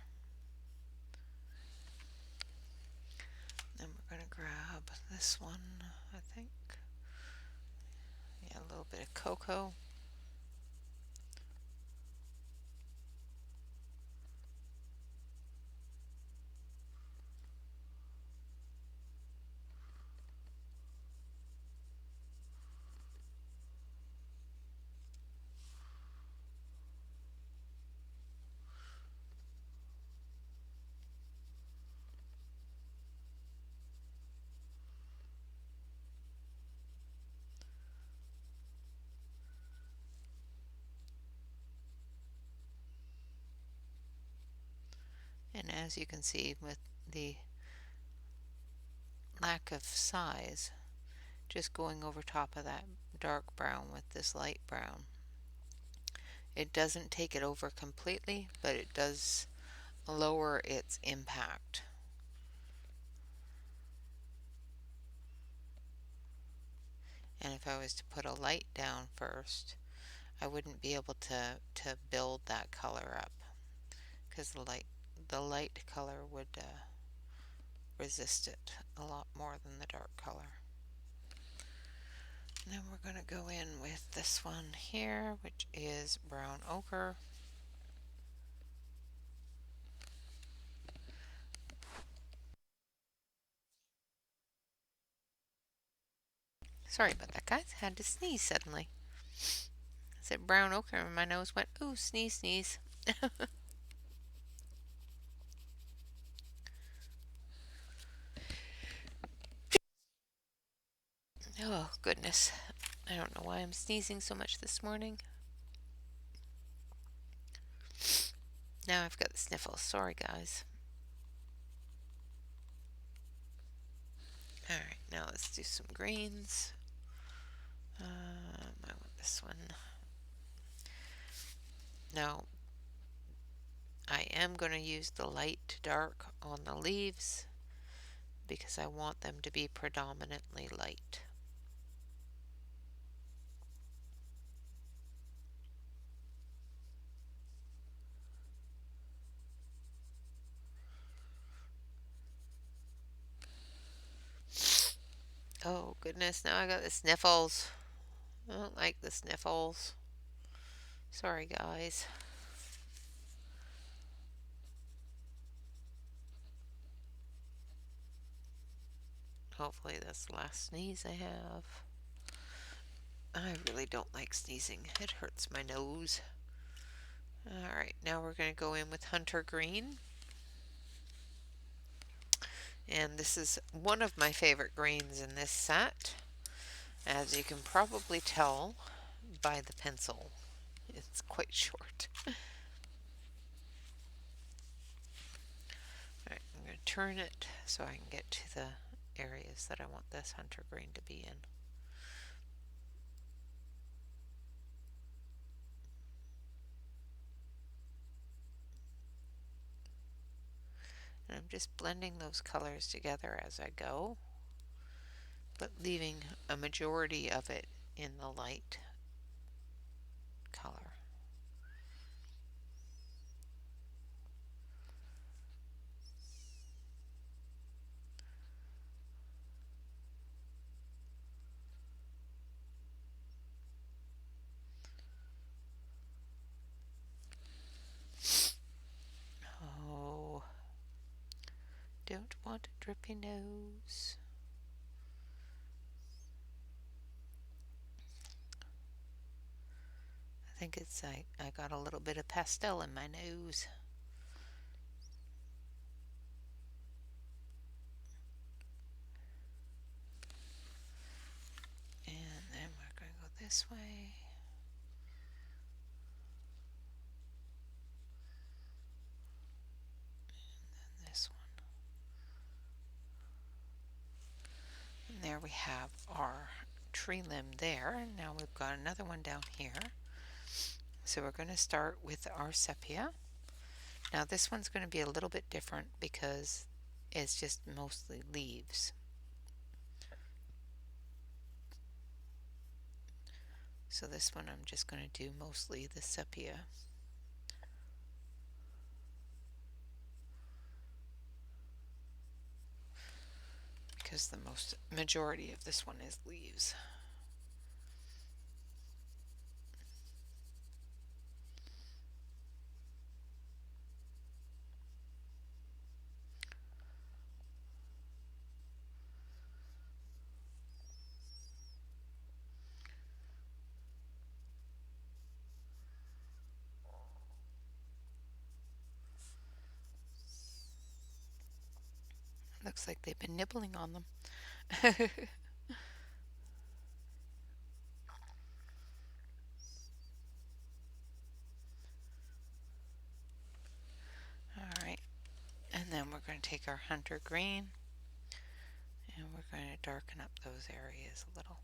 Then we're going to grab this one, I think. Yeah, a little bit of cocoa. And as you can see, with the lack of size, just going over top of that dark brown with this light brown, it doesn't take it over completely, but it does lower its impact. And if I was to put a light down first, I wouldn't be able to build that color up, because the light color would resist it a lot more than the dark color. And then we're going to go in with this one here, which is brown ochre. Sorry about that, guys. Had to sneeze suddenly. I said brown ochre and my nose went, ooh, sneeze, sneeze. Oh, goodness. I don't know why I'm sneezing so much this morning. Now I've got the sniffles. Sorry, guys. Alright, now let's do some greens. I want this one. Now, I am going to use the light to dark on the leaves because I want them to be predominantly light. Oh goodness, now I got the sniffles. I don't like the sniffles. Sorry, guys. Hopefully that's the last sneeze I have. I really don't like sneezing. It hurts my nose. Alright, now we're going to go in with Hunter Green. And this is one of my favorite greens in this set. As you can probably tell by the pencil, it's quite short. Alright, I'm going to turn it so I can get to the areas that I want this Hunter Green to be in. just blending those colors together as I go, but leaving a majority of it in the light color. Oh, don't want a drippy nose. I think it's I got a little bit of pastel in my nose. And then we're going to go this way. And then this one. And there we have our tree limb there. And now we've got another one down here. So we're going to start with our sepia. Now this one's going to be a little bit different because it's just mostly leaves. So this one I'm just going to do mostly the sepia. Because the majority of this one is leaves. Looks like they've been nibbling on them. Alright, and then we're going to take our hunter green and we're going to darken up those areas a little.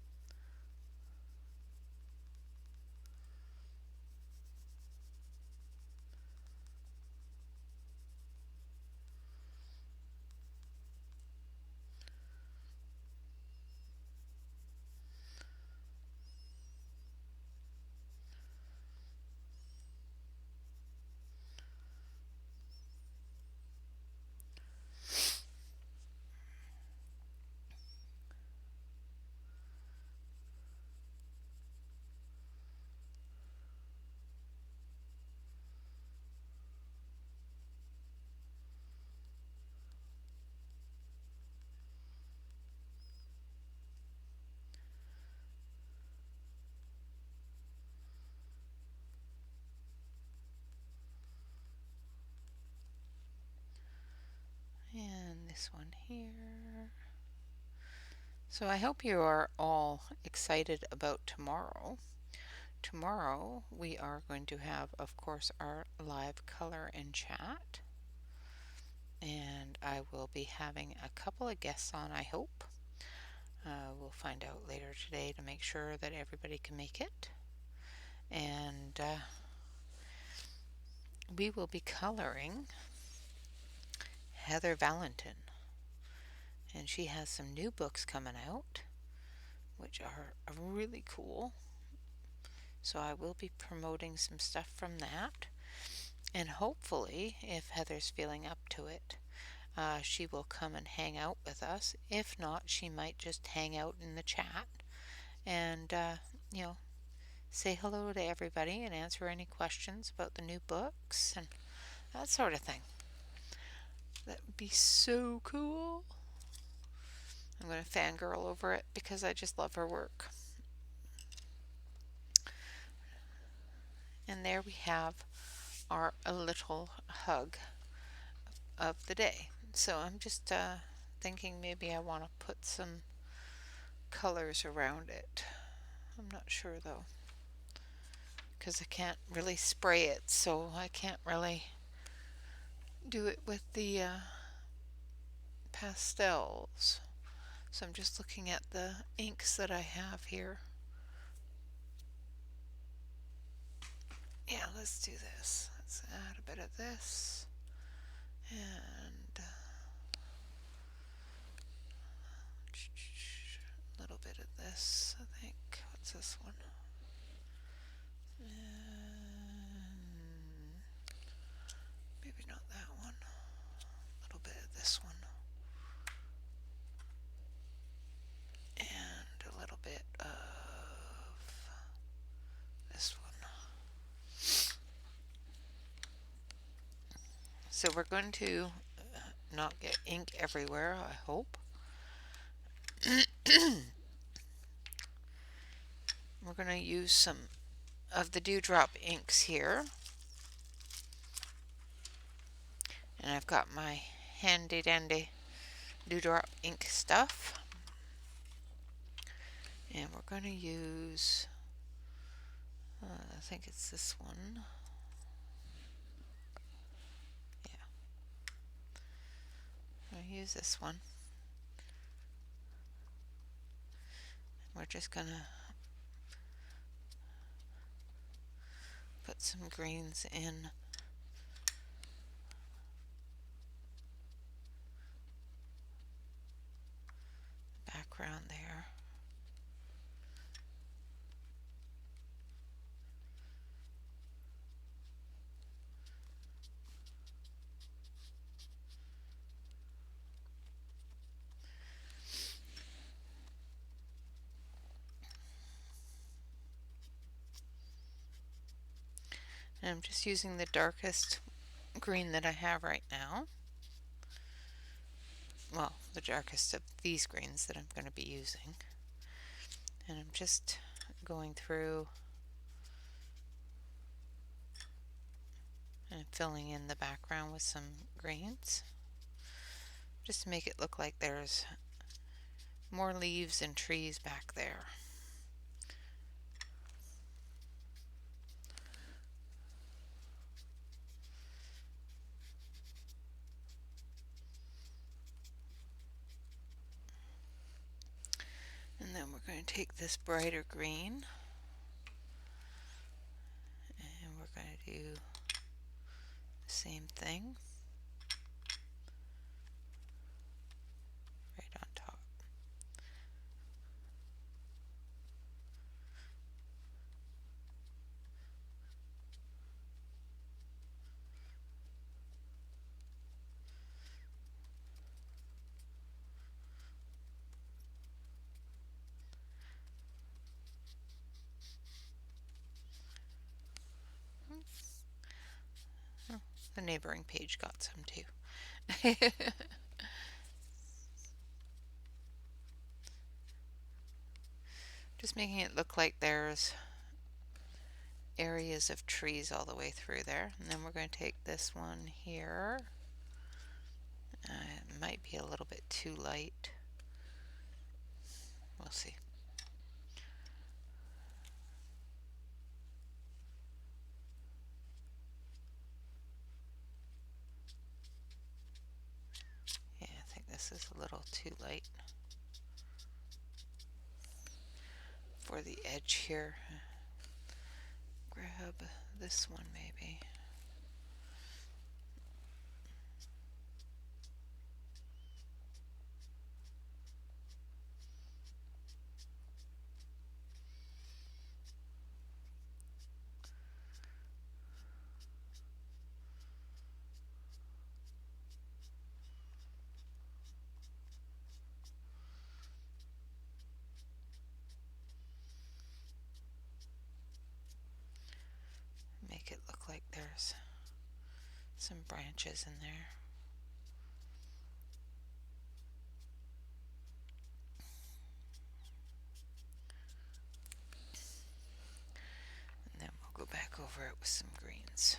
And this one here. So I hope you are all excited about tomorrow. Tomorrow we are going to have, of course, our live color and chat. And I will be having a couple of guests on, I hope. We'll find out later today to make sure that everybody can make it. And we will be coloring Heather Valentin. And she has some new books coming out, which are really cool. So I will be promoting some stuff from that. And hopefully, if Heather's feeling up to it, she will come and hang out with us. If not, she might just hang out in the chat and, say hello to everybody and answer any questions about the new books and that sort of thing. That would be so cool. I'm going to fangirl over it because I just love her work. And there we have our a little hug of the day. So I'm just thinking maybe I want to put some colors around it. I'm not sure though, because I can't really spray it, so I can't really do it with the pastels. So I'm just looking at the inks that I have here. Yeah, let's do this. Let's add a bit of this. And this, I think. What's this one? Maybe not that one. A little bit of this one. And a little bit of this one. So we're going to not get ink everywhere, I hope. We're going to use some of the dewdrop inks here. And I've got my handy dandy dewdrop ink stuff. And we're going to use, I think it's this one. Yeah. I'll use this one. We're just going to put some greens in the background there. And I'm just using the darkest green that I have right now. Well, the darkest of these greens that I'm going to be using. And I'm just going through and filling in the background with some greens, just to make it look like there's more leaves and trees back there. And then we're going to take this brighter green and we're going to do the same thing right on top. Oh, the neighboring page got some too. Just making it look like there's areas of trees all the way through there. And then we're going to take this one here. It might be a little bit too light. We'll see. Yeah, I think this is a little too light for the edge here. Grab this one maybe. Make it look like there's some branches in there. And then we'll go back over it with some greens.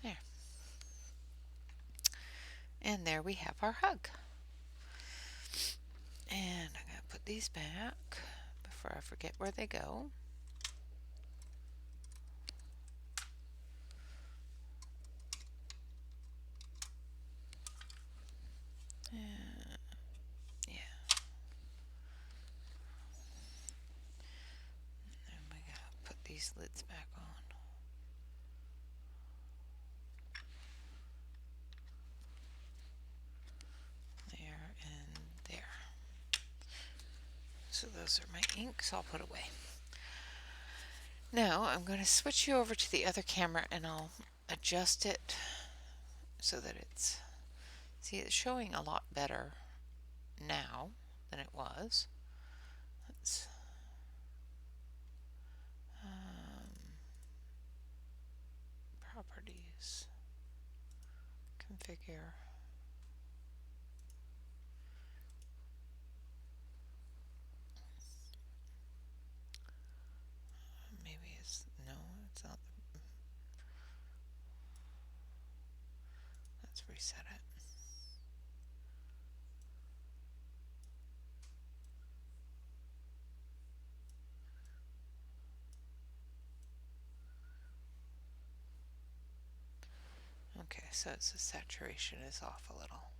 There. And there we have our hug. And I'm going to put these back before I forget where they go. Yeah. lid's back on. There and there. So those are my inks I'll put away. Now I'm going to switch you over to the other camera and I'll adjust it so that it's, see, it's showing a lot better now than it was. Let's properties, configure. Maybe it's, no, it's not. Let's reset it. Okay, so it's the saturation is off a little.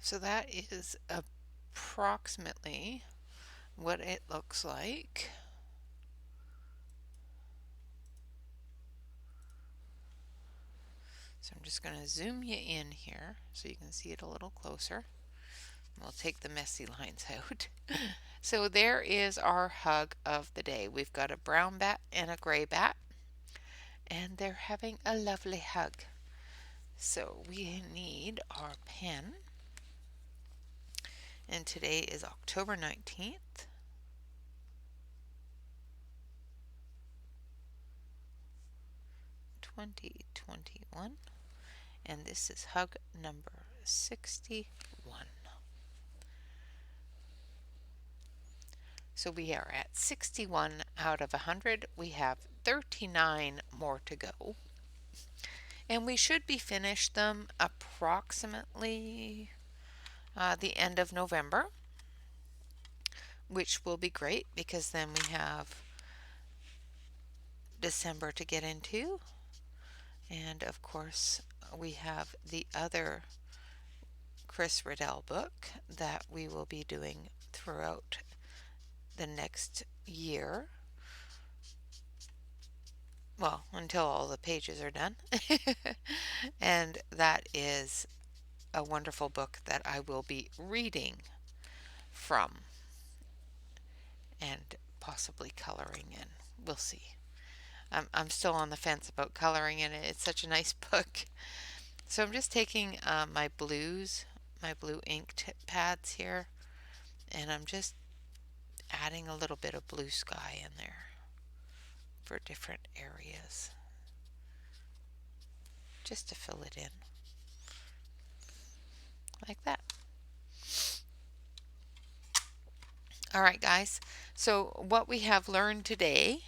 So that is approximately what it looks like. So I'm just going to zoom you in here so you can see it a little closer. We'll take the messy lines out. So there is our hug of the day. We've got a brown bat and a gray bat, and they're having a lovely hug. So we need our pen, and today is October 19th. 2021, and this is hug number 61. So we are at 61 out of 100. We have 39 more to go. And we should be finished them approximately the end of November, which will be great because then we have December to get into. And of course, we have the other Chris Riddell book that we will be doing throughout the next year. Well, until all the pages are done. And that is a wonderful book that I will be reading from and possibly coloring in. We'll see. I'm still on the fence about coloring in it. It's such a nice book. So I'm just taking my blues, my blue ink pads here, and I'm just adding a little bit of blue sky in there for different areas, just to fill it in like that. All right, guys, so what we have learned today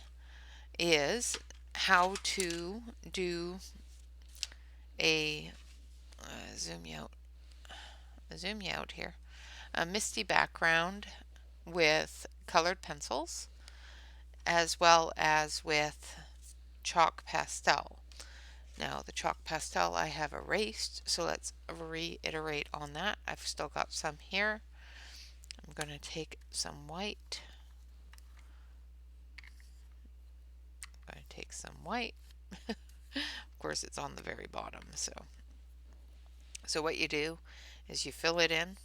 is how to do a zoom you out here, a misty background with colored pencils as well as with chalk pastel. Now the chalk pastel I have erased, so let's reiterate on that. I've still got some here. I'm going to take some white. I'm going to take some white. Of course it's on the very bottom, so what you do is you fill it in.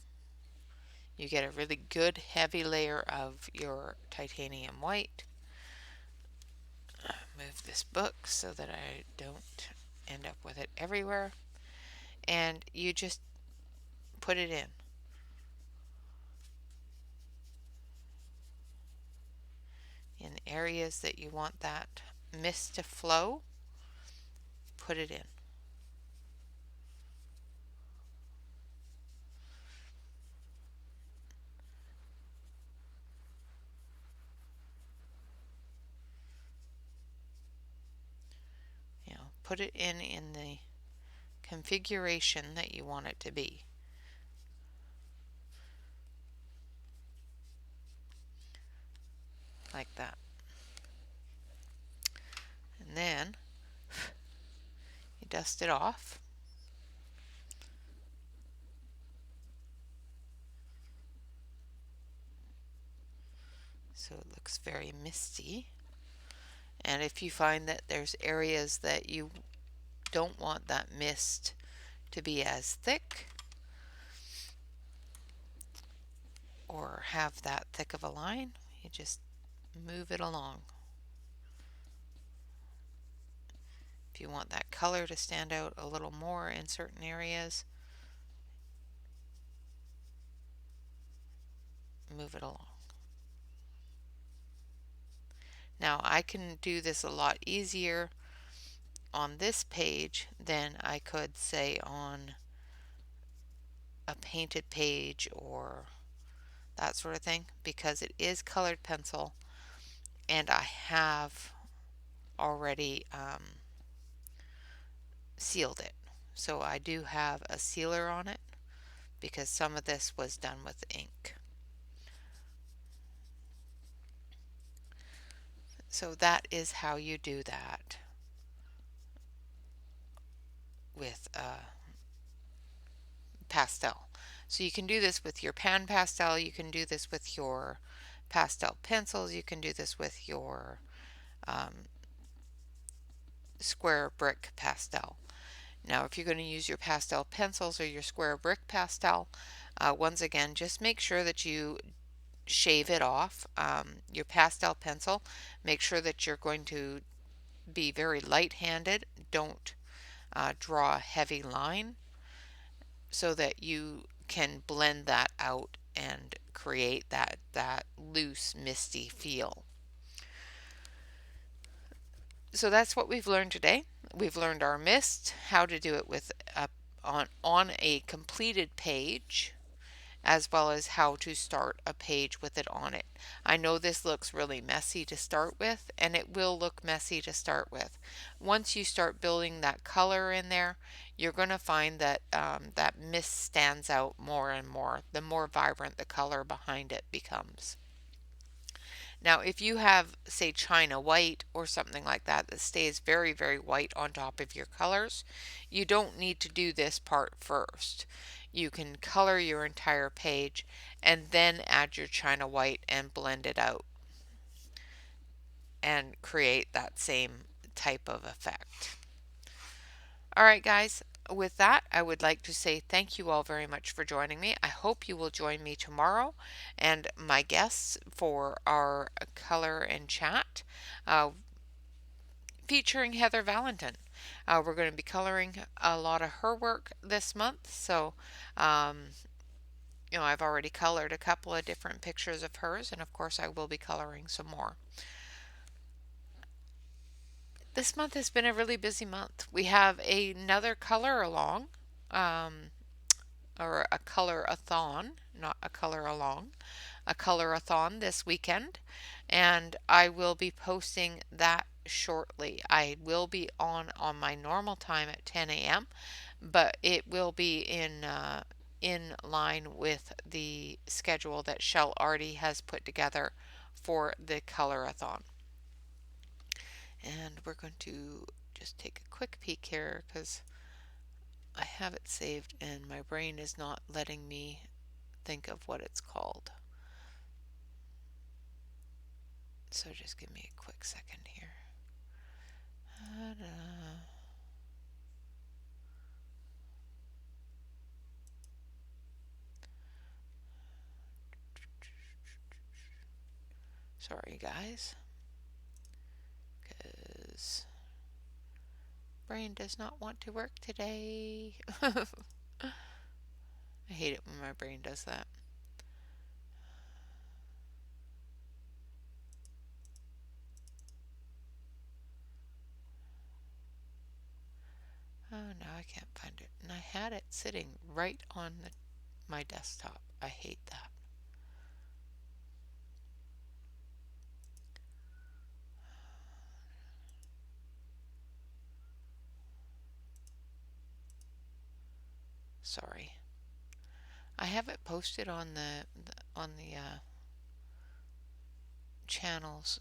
You get a really good heavy layer of your titanium white. Move this book so that I don't end up with it everywhere. And you just put it in areas that you want that mist to flow. Put it in. Put it in the configuration that you want it to be. Like that. And then you dust it off. So it looks very misty. And if you find that there's areas that you don't want that mist to be as thick or have that thick of a line, you just move it along. If you want that color to stand out a little more in certain areas, move it along. Now I can do this a lot easier on this page than I could say on a painted page or that sort of thing, because it is colored pencil and I have already sealed it. So I do have a sealer on it because some of this was done with ink. So that is how you do that with pastel. So you can do this with your pan pastel, you can do this with your pastel pencils, you can do this with your square brick pastel. Now if you're going to use your pastel pencils or your square brick pastel, once again just make sure that you shave it off. Your pastel pencil, make sure that you're going to be very light-handed. Don't draw a heavy line so that you can blend that out and create that loose, misty feel. So that's what we've learned today. We've learned our mist, how to do it with on a completed page, as well as how to start a page with it on it. I know this looks really messy to start with, and it will look messy to start with. Once you start building that color in there, you're going to find that that mist stands out more and more, the more vibrant the color behind it becomes. Now, if you have, say, China white or something like that that stays very, very white on top of your colors, you don't need to do this part first. You can color your entire page and then add your China white and blend it out and create that same type of effect. All right, guys. With that, I would like to say thank you all very much for joining me. I hope you will join me tomorrow and my guests for our color and chat featuring Heather Valentin. We're going to be coloring a lot of her work this month, so I've already colored a couple of different pictures of hers, and of course I will be coloring some more. This month has been a really busy month. We have another color along, or a color-a-thon, not a color along, a color-a-thon this weekend, and I will be posting that shortly. I will be on my normal time at 10 a.m., but it will be in line with the schedule that Shell already has put together for the color-a-thon. And we're going to just take a quick peek here because I have it saved and my brain is not letting me think of what it's called. So just give me a quick second here. Sorry guys, because brain does not want to work today. I hate it when my brain does that. Oh, now I can't find it. And I had it sitting right on my desktop. I hate that. Sorry. I have it posted on the channels.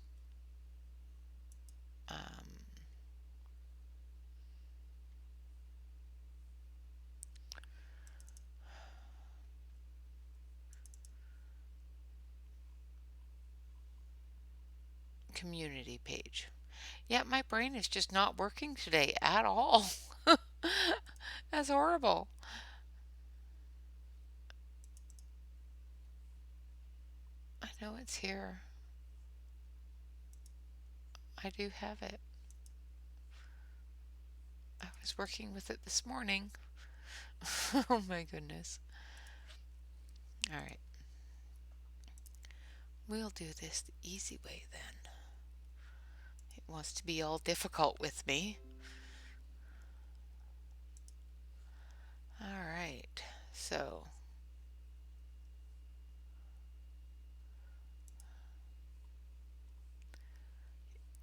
Community page. Yet my brain is just not working today at all. That's horrible. I know it's here. I do have it. I was working with it this morning. Oh my goodness. All right. We'll do this the easy way then. It wants to be all difficult with me. All right. So,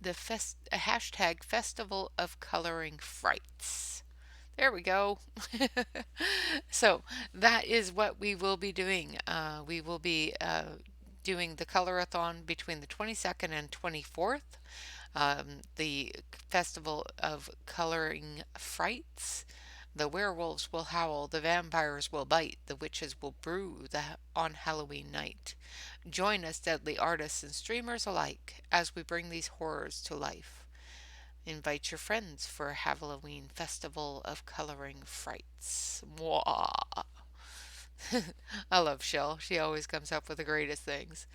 the hashtag Festival of Coloring Frights. There we go. So that is what we will be doing. We will be doing the colorathon between the 22nd and 24th. The Festival of Coloring Frights. The werewolves will howl, the vampires will bite, the witches will brew on Halloween night. Join us, deadly artists and streamers alike, as we bring these horrors to life. Invite your friends for a Halloween festival of coloring frights. Mwah. I love Shell. She always comes up with the greatest things.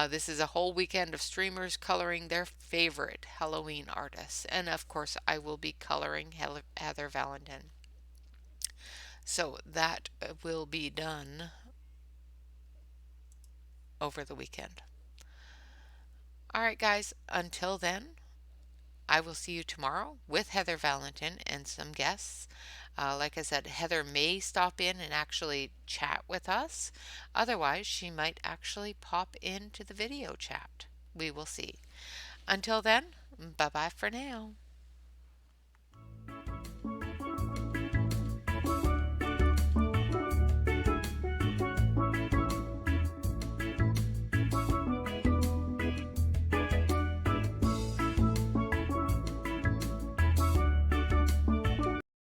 This is a whole weekend of streamers coloring their favorite Halloween artists. And of course, I will be coloring Heather Valentin. So that will be done over the weekend. All right, guys, until then, I will see you tomorrow with Heather Valentin and some guests. Like I said, Heather may stop in and actually chat with us. Otherwise, she might actually pop into the video chat. We will see. Until then, bye bye for now.